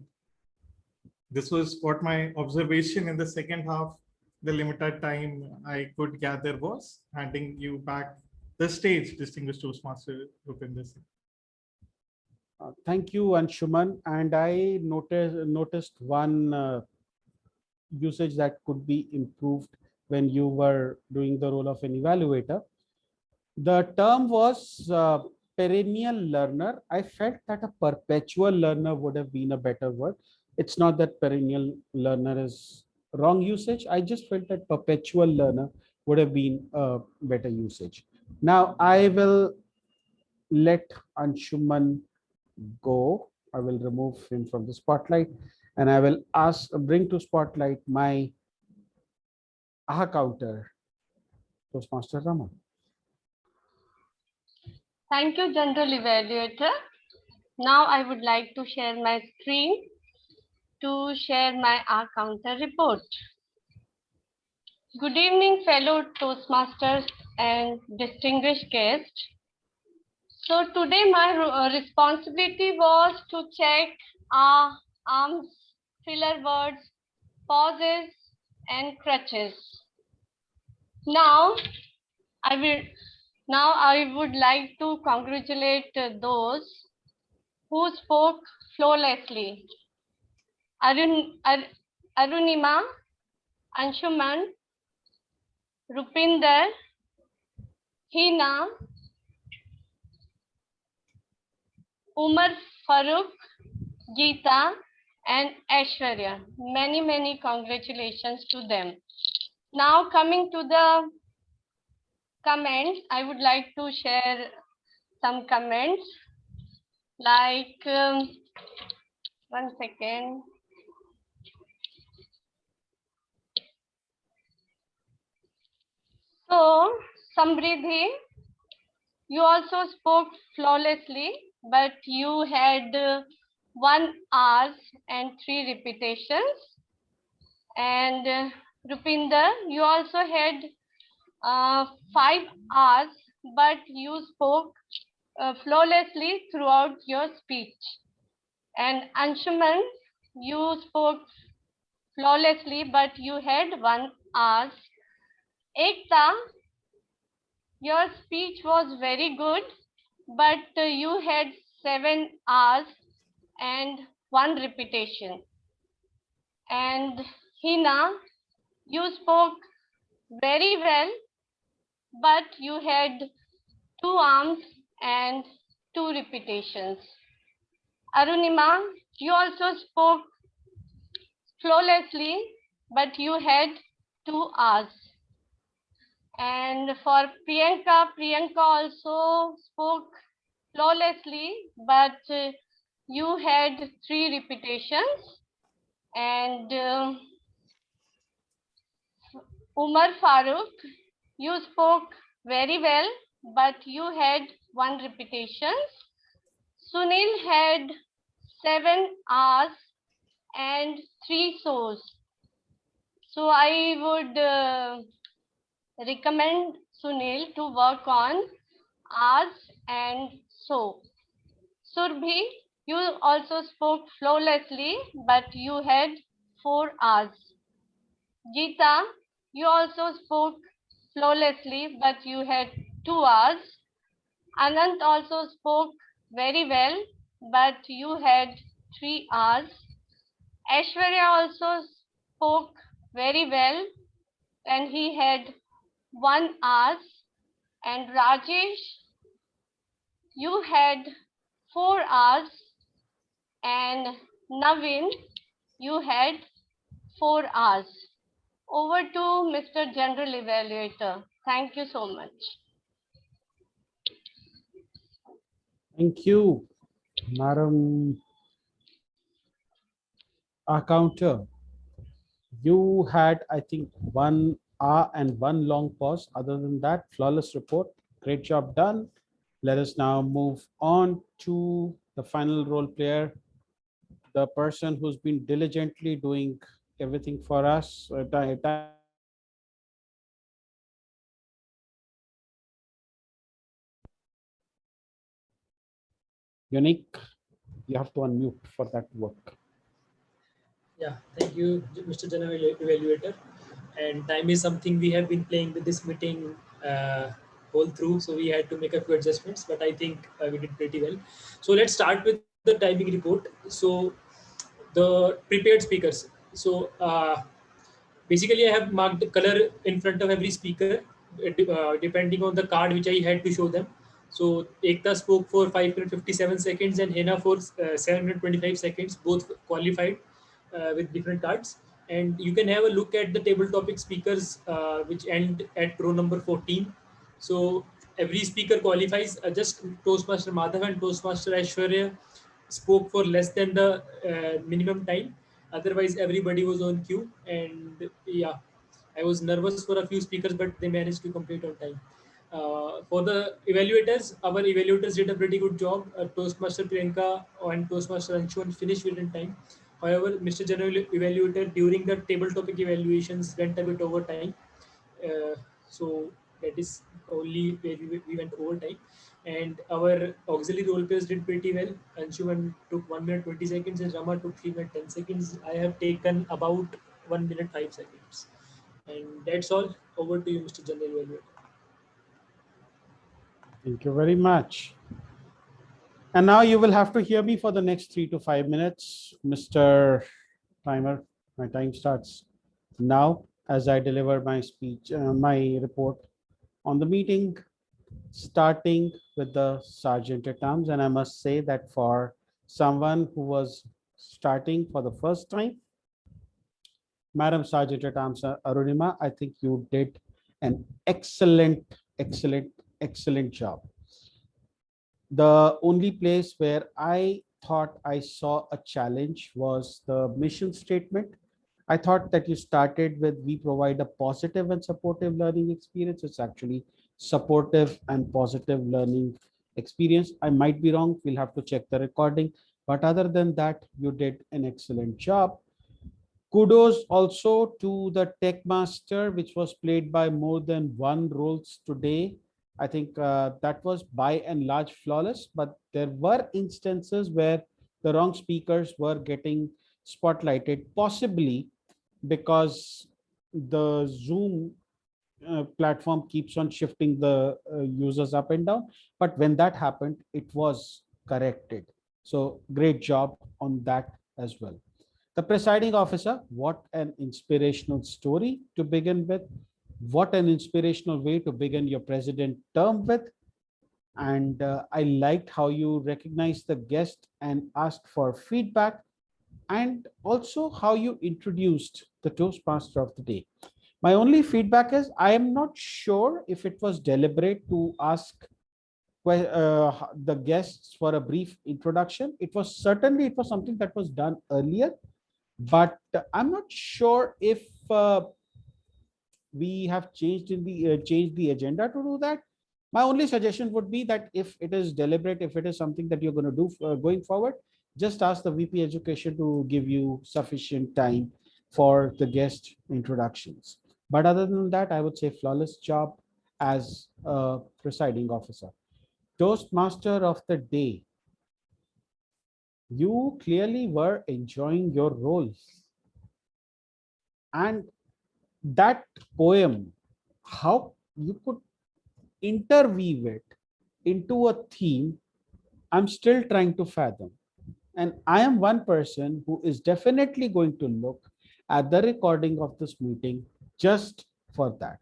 This was what my observation in the second half, the limited time I could gather was. Handing you back the stage, distinguished Toastmaster Rupinder Singh. Thank you, Anshuman. And I noticed one usage that could be improved when you were doing the role of an evaluator. The term was perennial learner. I felt that a perpetual learner would have been a better word. It's not that perennial learner is wrong usage. I just felt that perpetual learner would have been a better usage. Now I will let Anshuman go. I will remove him from the spotlight and I will bring to spotlight my AHA counter, Toastmaster Raman. Thank you, General Evaluator. Now I would like to share my screen to share my AHA counter report. Good evening, fellow Toastmasters and distinguished guests. So today my responsibility was to check arms, filler words, pauses, and crutches. Now I would like to congratulate those who spoke flawlessly. Arunima, Anshuman, Rupinder, Hina, Umar Farooq, Geeta, and Aishwarya. Many congratulations to them. Now coming to the comments, I would like to share some comments like, one second. So, Samriddhi, you also spoke flawlessly, but you had 1 hour and 3 repetitions. And Rupinder, you also had 5 hours, but you spoke flawlessly throughout your speech. And Anshuman, you spoke flawlessly, but you had 1 hour. Ekta, your speech was very good, but you had 7 hours and 1 repetition. And Hina, you spoke very well, but you had 2 arms and 2 repetitions. Arunima, you also spoke flawlessly, but you had 2 hours. And for Priyanka also spoke flawlessly, but you had 3 repetitions. And Umar Farooq, you spoke very well, but you had 1 repetition. Sunil had 7 hours and 3 shows. So I would recommend Sunil to work on hours and so. Surbhi, you also spoke flawlessly, but you had 4 hours. Geeta, you also spoke flawlessly, but you had 2 hours. Anant also spoke very well, but you had 3 hours. Aishwarya also spoke very well, and he had 1 hour. And Rajesh, you had 4 hours. And Navin, you had 4 hours. Over to Mr. General Evaluator. Thank you so much. Thank you, Madam Counter. You had, I think, 1 hour and 1 long pause. Other than that, flawless report. Great job done. Let us now move on to the final role player, the person who's been diligently doing everything for us. Unique, you have to unmute for that to work. Yeah, thank you, Mr. General Evaluator. And time is something we have been playing with this meeting whole through, so we had to make a few adjustments, but I think we did pretty well. So let's start with the timing report. So the prepared speakers. So basically, I have marked the color in front of every speaker, depending on the card which I had to show them. So Ekta spoke for 5 minutes 57 seconds and Hena for 7 minutes 25 seconds, both qualified with different cards. And you can have a look at the table topic speakers which end at row number 14. So every speaker qualifies. Just Toastmaster Madhav and Toastmaster Aishwarya spoke for less than the minimum time. Otherwise, everybody was on queue. And yeah, I was nervous for a few speakers, but they managed to complete on time. For the evaluators, our evaluators did a pretty good job. Toastmaster Priyanka and Toastmaster Anshuman finished within time. However, Mr. General Evaluator during the table topic evaluations went a bit over time. So that is only where we went over time. And our auxiliary role players did pretty well. Anshuman took 1 minute 20 seconds and Rama took 3 minutes 10 seconds. I have taken about 1 minute 5 seconds. And that's all. Over to you, Mr. General Evaluator. Thank you very much. And now you will have to hear me for the next 3 to 5 minutes. Mr. Timer, my time starts now as I deliver my speech, my report on the meeting, starting with the Sergeant at Arms. And I must say that for someone who was starting for the first time, Madam Sergeant at Arms Arunima, I think you did an excellent job. The only place where I thought I saw a challenge was the mission statement. I thought that you started with, we provide a positive and supportive learning experience. It's actually supportive and positive learning experience. I might be wrong. We'll have to check the recording. But other than that, you did an excellent job. Kudos also to the Tech Master, which was played by more than one roles today. I think that was by and large flawless, but there were instances where the wrong speakers were getting spotlighted, possibly because the Zoom platform keeps on shifting the users up and down. But when that happened, it was corrected. So great job on that as well. The presiding officer, what an inspirational story to begin with. What an inspirational way to begin your president term with. And I liked how you recognized the guest and asked for feedback, and also how you introduced the Toastmaster of the day. My only feedback is I am not sure if it was deliberate to ask the guests for a brief introduction. It was something that was done earlier, but I'm not sure if we have changed the agenda to do that. My only suggestion would be that if it is deliberate, if it is something that you're going to do going forward, just ask the VP Education to give you sufficient time for the guest introductions. But other than that, I would say flawless job as a presiding officer. Toastmaster of the day. You clearly were enjoying your role. And that poem, how you could interweave it into a theme, I'm still trying to fathom. And I am one person who is definitely going to look at the recording of this meeting just for that.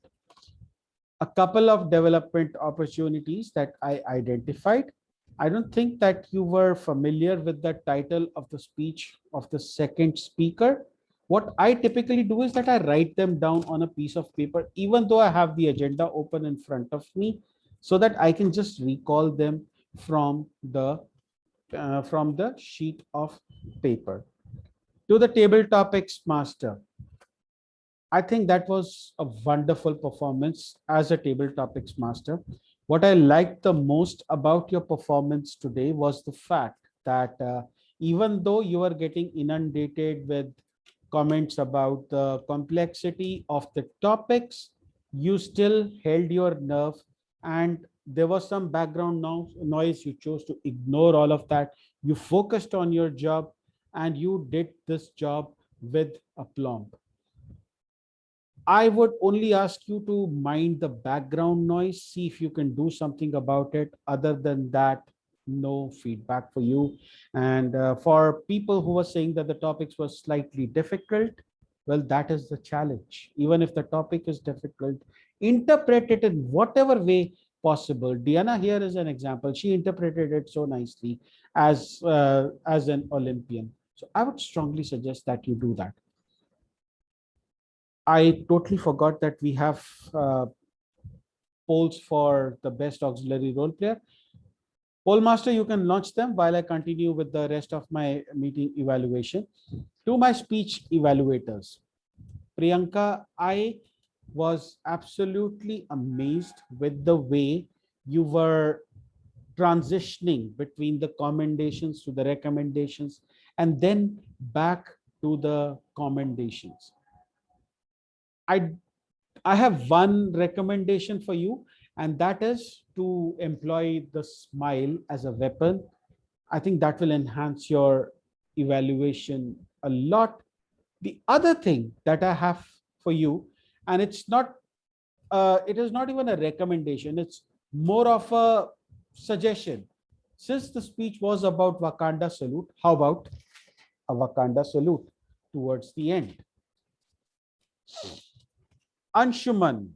A couple of development opportunities that I identified. I don't think that you were familiar with the title of the speech of the second speaker. What I typically do is that I write them down on a piece of paper, even though I have the agenda open in front of me, so that I can just recall them from the sheet of paper. To the table topics master. I think that was a wonderful performance as a table topics master. What I liked the most about your performance today was the fact that even though you are getting inundated with comments about the complexity of the topics, you still held your nerve and there was some background noise. You chose to ignore all of that. You focused on your job and you did this job with aplomb. I would only ask you to mind the background noise, see if you can do something about it. Other than that, no feedback for you. And for people who were saying that the topics were slightly difficult, well, that is the challenge. Even if the topic is difficult, interpret it in whatever way possible. Diana here is an example. She interpreted it so nicely as an Olympian. So I would strongly suggest that you do that. I totally forgot that we have polls for the best auxiliary role player. Poll master, you can launch them while I continue with the rest of my meeting evaluation. To my speech evaluators, Priyanka, I was absolutely amazed with the way you were transitioning between the commendations to the recommendations and then back to the commendations. I have one recommendation for you, and that is to employ the smile as a weapon. I think that will enhance your evaluation a lot. The other thing that I have for you, and it is not even a recommendation, it's more of a suggestion. Since the speech was about Wakanda salute, how about a Wakanda salute towards the end? Anshuman,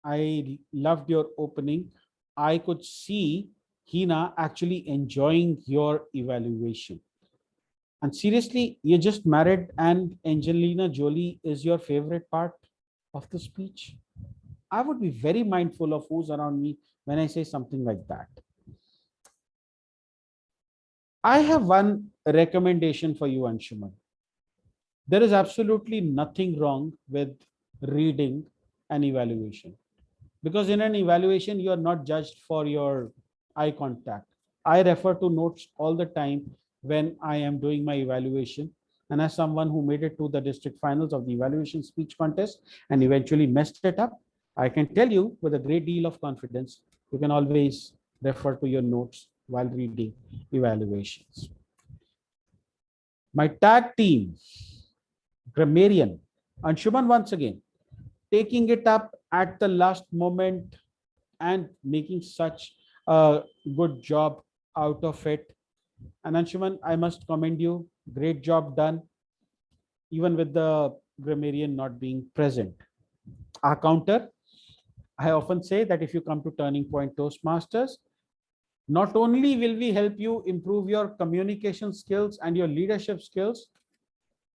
I loved your opening. I could see Hina actually enjoying your evaluation. And seriously, you just married and Angelina Jolie is your favorite part of the speech? I would be very mindful of who's around me when I say something like that. I have one recommendation for you, Anshuman. There is absolutely nothing wrong with reading an evaluation, because in an evaluation you are not judged for your eye contact. I refer to notes all the time when I am doing my evaluation, and as someone who made it to the district finals of the evaluation speech contest and eventually messed it up, I can tell you with a great deal of confidence, you can always refer to your notes while reading evaluations. My tag team, Grammarian, Anshuman, once again, taking it up at the last moment and making such a good job out of it. And Anshuman, I must commend you. Great job done, even with the grammarian not being present. Our counter, I often say that if you come to Turning Point Toastmasters, not only will we help you improve your communication skills and your leadership skills,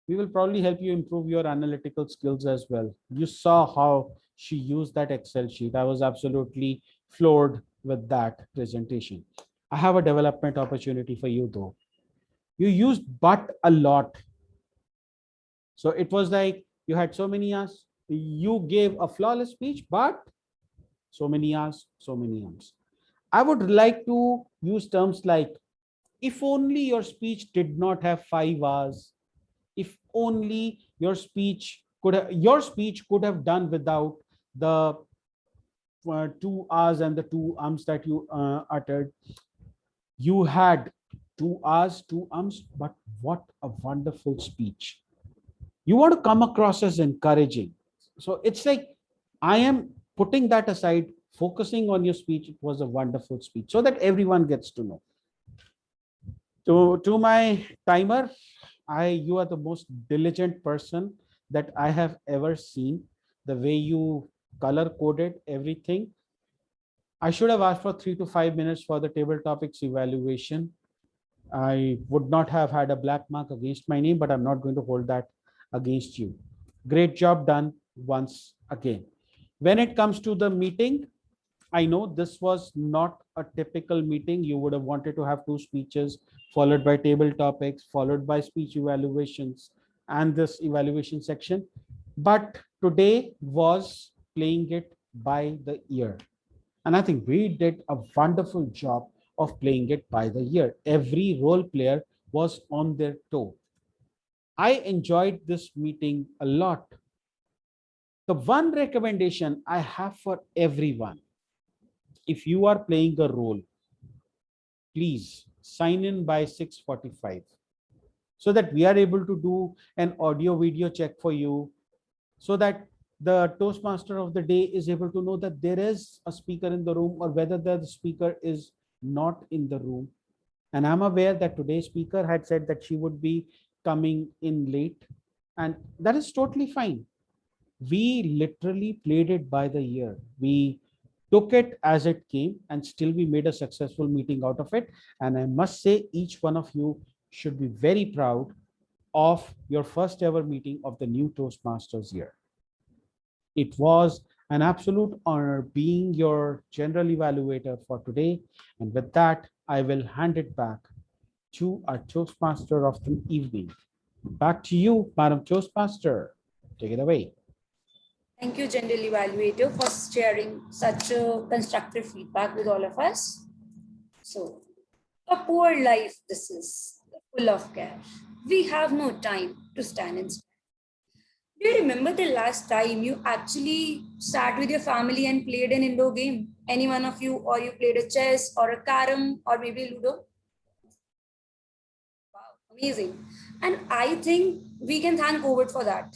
we will probably help you improve your analytical skills as well. You saw how she used that Excel sheet. I was absolutely floored with that presentation. I have a development opportunity for you though. You used but a lot. So it was like you had so many hours, you gave a flawless speech, but so many hours, so many hours. I would like to use terms like, if only your speech did not have 5 hours, if only your speech could have done without the 2 hours and the 2 ums that you uttered. You had 2 hours, 2 ums, but what a wonderful speech. You want to come across as encouraging. So it's like, I am putting that aside, focusing on your speech. It was a wonderful speech so that everyone gets to know. To my timer, you are the most diligent person that I have ever seen. The way you color coded everything. I should have asked for 3 to 5 minutes for the table topics evaluation. I would not have had a black mark against my name, but I'm not going to hold that against you. Great job done once again. When it comes to the meeting, I know this was not a typical meeting. You would have wanted to have 2 speeches, followed by table topics, followed by speech evaluations, and this evaluation section. But today was playing it by the ear. And I think we did a wonderful job of playing it by the ear. Every role player was on their toe. I enjoyed this meeting a lot. The one recommendation I have for everyone, if you are playing a role, please sign in by 6:45 so that we are able to do an audio video check for you, so that the Toastmaster of the day is able to know that there is a speaker in the room or whether the speaker is not in the room. And I'm aware that today's speaker had said that she would be coming in late, and that is totally fine. We literally played it by the ear. We took it as it came, and still we made a successful meeting out of it. And I must say, each one of you should be very proud of your first ever meeting of the new Toastmasters year. It was an absolute honor being your general evaluator for today. And with that, I will hand it back to our Toastmaster of the evening. Back to you, Madam Toastmaster. Take it away. Thank you, General Evaluator, for sharing such a constructive feedback with all of us. So, a poor life this is, full of care. We have no time to stand and stare. Do you remember the last time you actually sat with your family and played an indoor game? Any one of you, or you played a chess or a carom or maybe Ludo? Wow, amazing. And I think we can thank COVID for that.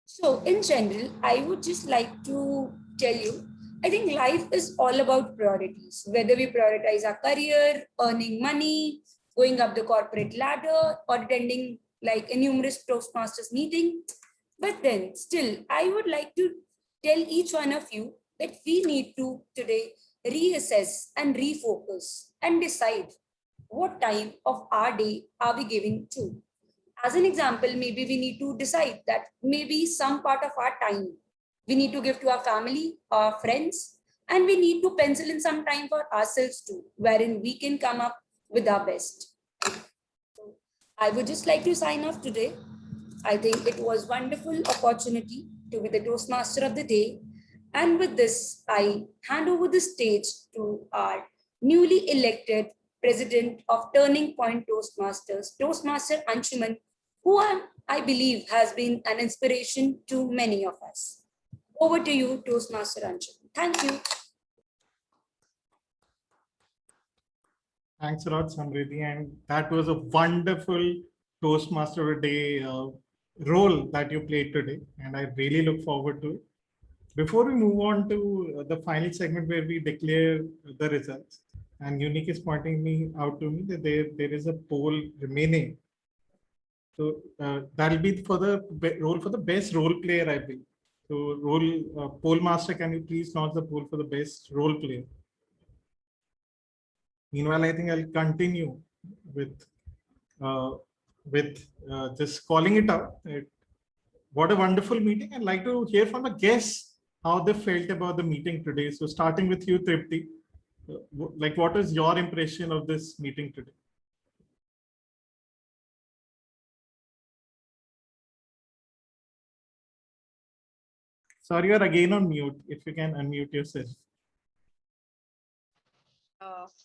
So in general, I would just like to tell you, I think life is all about priorities, whether we prioritize our career, earning money, going up the corporate ladder, or attending like a numerous Toastmasters meeting. But then still, I would like to tell each one of you that we need to today reassess and refocus and decide what time of our day are we giving to. As an example, maybe we need to decide that maybe some part of our time we need to give to our family, our friends, and we need to pencil in some time for ourselves too, wherein we can come up with our best. So I would just like to sign off today. I think it was wonderful opportunity to be the Toastmaster of the day. And with this, I hand over the stage to our newly elected President of Turning Point Toastmasters, Toastmaster Anshuman, who I believe has been an inspiration to many of us. Over to you, Toastmaster Anshuman. Thank you. Thanks a lot, Samriddhi. And that was a wonderful Toastmaster of the Day role that you played today. And I really look forward to it. Before we move on to the final segment where we declare the results, and Unique is pointing out to me that there is a poll remaining. So that'll be for the role for the best role player, I believe. So poll master, can you please launch the poll for the best role player? Meanwhile, I think I'll continue with just calling it out. What a wonderful meeting. I'd like to hear from the guests how they felt about the meeting today. So starting with you, Tripti, like what is your impression of this meeting today? Sorry, you're again on mute. If you can unmute yourself.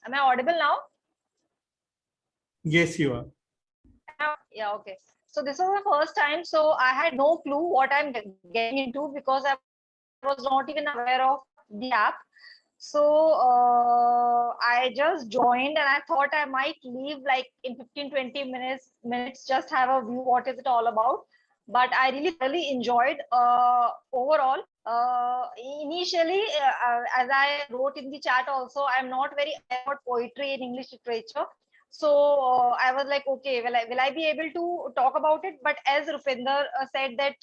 Am I audible now? Yes, you are. Yeah, okay. So this was the first time, so I had no clue what I'm getting into because I was not even aware of the app. So I just joined and I thought I might leave like in 15-20 minutes, just have a view what is it all about. But I really enjoyed overall. Initially, as I wrote in the chat also, I'm not very about poetry in English literature. So I was like, okay, will I be able to talk about it? But as Rupinder said that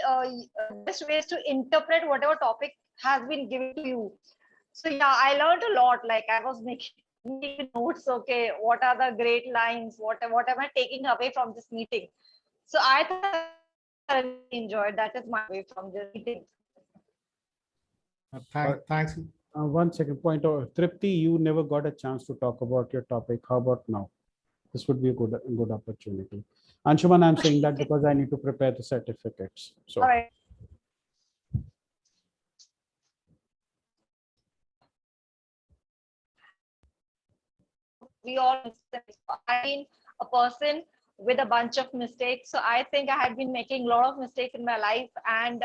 best ways to interpret whatever topic has been given to you. So yeah, I learned a lot. Like I was making notes. Okay, what are the great lines? What am I taking away from this meeting? So I thoroughly enjoyed. That is my way from this meeting. Thanks. 1 second point. Tripti, you never got a chance to talk about your topic. How about now? This would be a good opportunity. Anshuman, I'm saying that because I need to prepare the certificates. So. All right. We all, I've been a person with a bunch of mistakes. So I think I had been making a lot of mistakes in my life. And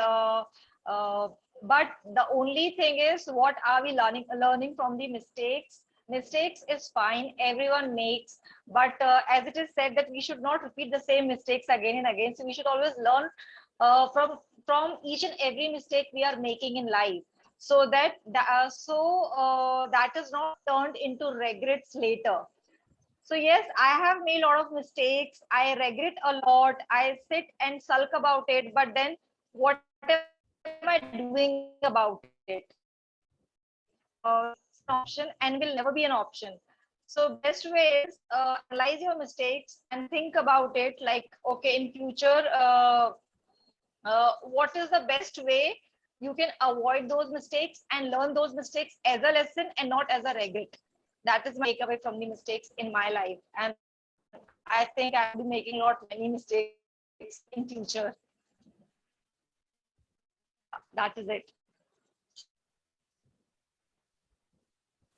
But the only thing is, what are we learning from the mistakes? Mistakes is fine, everyone makes, but as it is said that we should not repeat the same mistakes again and again. So we should always learn from each and every mistake we are making in life, so that that is not turned into regrets later. So yes, I have made a lot of mistakes. I regret a lot. I sit and sulk about it. But then what am I doing about it? It's an option and will never be an option. So best way is analyze your mistakes and think about it. Like, okay, in future, what is the best way you can avoid those mistakes and learn those mistakes as a lesson and not as a regret. That is my takeaway from the mistakes in my life, and I think I'll be making many mistakes in future. That is it.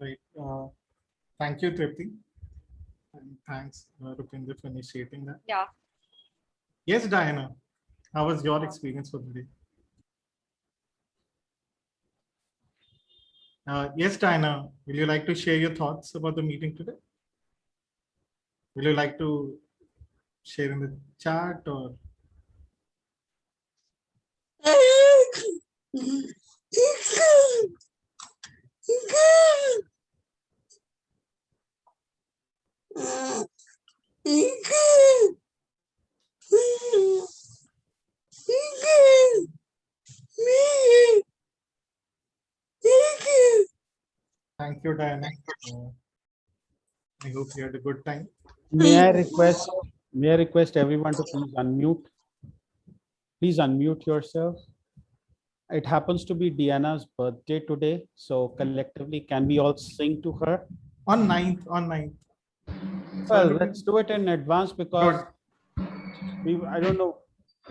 Right. Thank you, Tripti. And thanks, Rupinder, for initiating that. Yeah. Yes, Diana. How was your experience for the day? Yes, Diana. Will you like to share your thoughts about the meeting today? Will you like to share in the chat or? Thank you, Diana. I hope you had a good time. May I request everyone to please unmute? Please unmute yourself. It happens to be Diana's birthday today, so collectively, can we all sing to her? On 9th. Well, let's do it in advance because I don't know.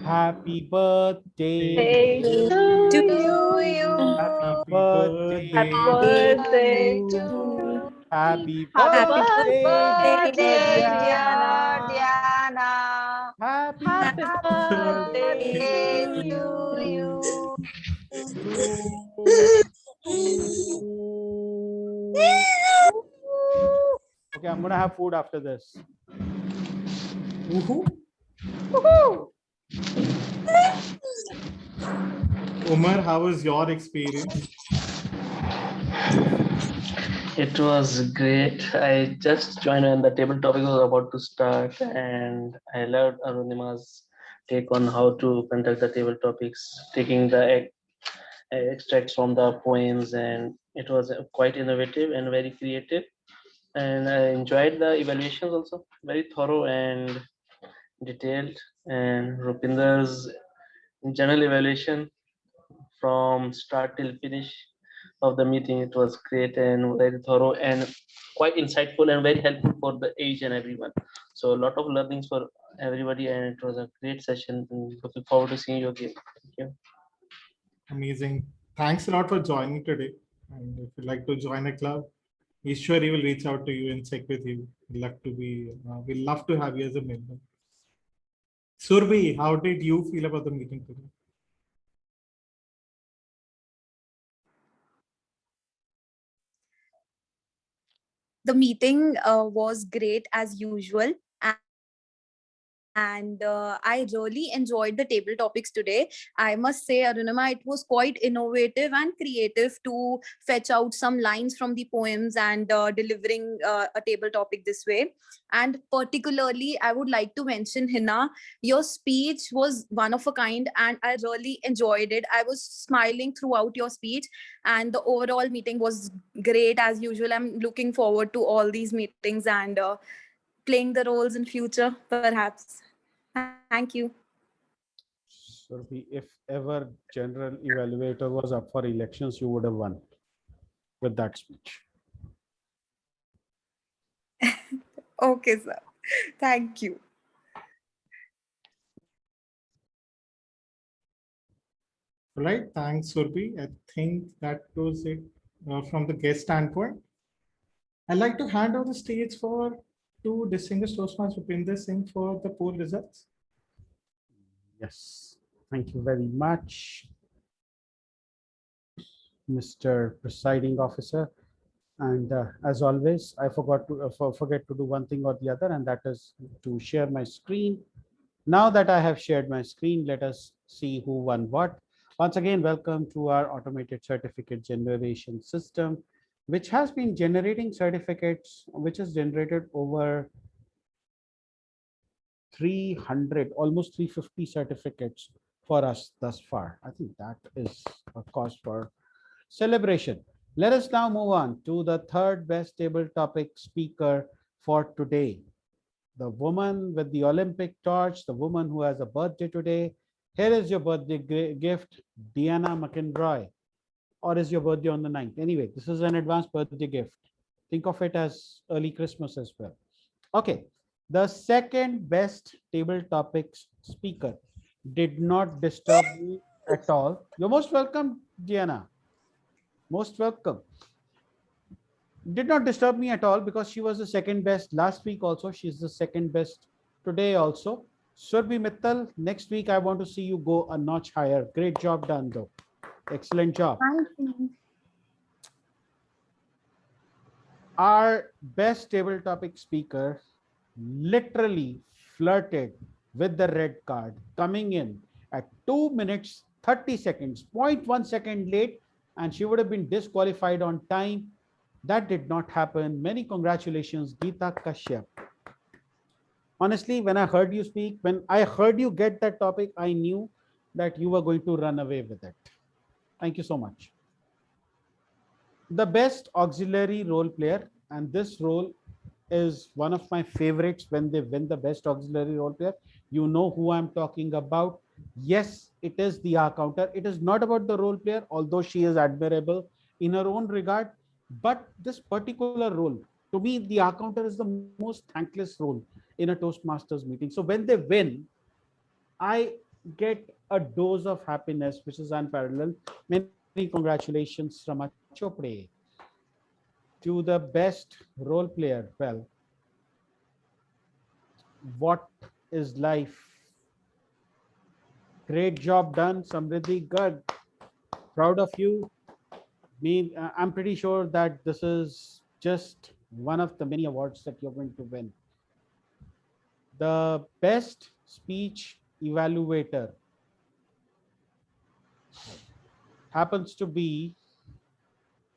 Happy birthday to you. Happy birthday Birthday to you. Happy Happy birthday, birthday, Diana. Happy birthday to you. Okay, I'm gonna have food after this. Umar, how was your experience? It was great. I just joined when the table topic was about to start, and I loved Arunima's take on how to conduct the table topics, taking the extracts from the poems, and it was quite innovative and very creative. And I enjoyed the evaluations also, very thorough and detailed. And Rupinder's general evaluation from start till finish of the meeting, it was great and very thorough and quite insightful and very helpful for the age and everyone. So a lot of learnings for everybody, and it was a great session. And looking forward to seeing you again. Thank you. Amazing. Thanks a lot for joining today. And if you'd like to join a club, Ishwari will reach out to you and check with you. We'd love to have you as a member. Surbhi, how did you feel about the meeting today? The meeting was great as usual. And I really enjoyed the table topics today. I must say, Arunima, it was quite innovative and creative to fetch out some lines from the poems and delivering a table topic this way. And particularly, I would like to mention, Hina, your speech was one of a kind and I really enjoyed it. I was smiling throughout your speech and the overall meeting was great as usual. I'm looking forward to all these meetings and playing the roles in future, perhaps. Thank you. Surbhi, if ever general evaluator was up for elections, you would have won with that speech. Okay, sir. Thank you. All right, thanks, Surbhi. I think that was it from the guest standpoint. I'd like to hand over the stage to distinguished Toastmaster Rupinder Singh for the poll results. Yes, thank you very much. Mr. Presiding Officer. And as always, I forget to do one thing or the other, and that is to share my screen. Now that I have shared my screen, let us see who won what. Once again, welcome to our automated certificate generation system, which has been generating certificates, which has generated over 300, almost 350 certificates for us thus far. I think that is a cause for celebration. Let us now move on to the third best table topic speaker for today. The woman with the Olympic torch, the woman who has a birthday today. Here is your birthday gift, Deanna McInroy. Or is your birthday on the 9th? Anyway, this is an advanced birthday gift. Think of it as early Christmas as well. Okay, the second best table topics speaker did not disturb me at all. You're most welcome, Deanna. Most welcome. Did not disturb me at all because she was the second best last week also. She's the second best today also. Surbhi Mittal, next week I want to see you go a notch higher. Great job done though. Excellent job. Thank you. Our best table topic speaker literally flirted with the red card, coming in at 2 minutes 30 seconds, 0.1 second late, and she would have been disqualified on time. That did not happen. Many congratulations, Geeta Kashyap. Honestly, when I heard you speak, when I heard you get that topic, I knew that you were going to run away with it. Thank you so much. The best auxiliary role player, and this role is one of my favorites when they win the best auxiliary role player. You know who I'm talking about. Yes, it is the R counter. It is not about the role player, although she is admirable in her own regard. But this particular role, to me, the R counter is the most thankless role in a Toastmasters meeting. So when they win, I get a dose of happiness, which is unparalleled. Many congratulations, Rama Chopre. To the best role player. Well, what is life? Great job done, Samriddhi Garg. Proud of you. I'm pretty sure that this is just one of the many awards that you're going to win. The best speech evaluator happens to be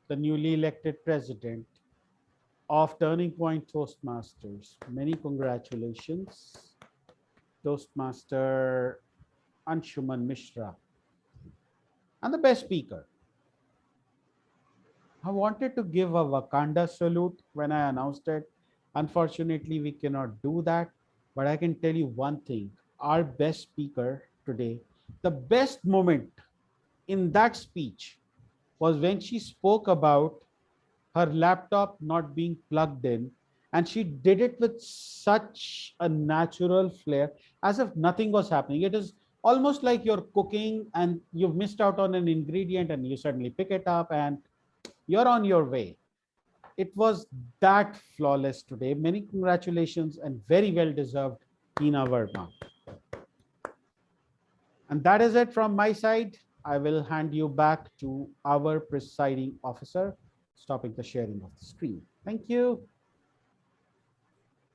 the newly elected president of Turning Point Toastmasters. Many congratulations, Toastmaster Anshuman Mishra. And the best speaker. I wanted to give a Wakanda salute when I announced it. Unfortunately, we cannot do that. But I can tell you one thing. Our best speaker today, the best moment in that speech was when she spoke about her laptop not being plugged in, and she did it with such a natural flair, as if nothing was happening. It is almost like you're cooking and you've missed out on an ingredient and you suddenly pick it up and you're on your way. It was that flawless today. Many congratulations and very well deserved, Tina Verma. And that is it from my side. I will hand you back to our presiding officer, stopping the sharing of the screen. Thank you.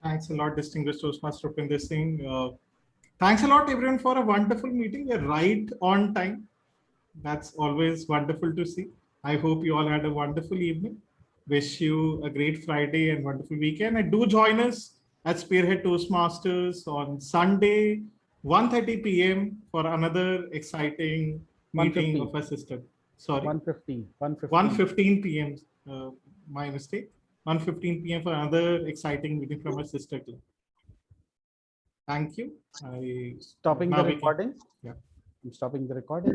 Thanks a lot, distinguished Toastmaster Rupinder Singh. Thanks a lot, everyone, for a wonderful meeting. You're right on time. That's always wonderful to see. I hope you all had a wonderful evening. Wish you a great Friday and wonderful weekend. And do join us at Spearhead Toastmasters on Sunday, 1:30 p.m. for another exciting meeting of our system. Sorry. 1:15 p.m. My mistake. 1:15 p.m. for another exciting meeting from our sister club. Thank you. Stopping the recording. Yeah. I'm stopping the recording.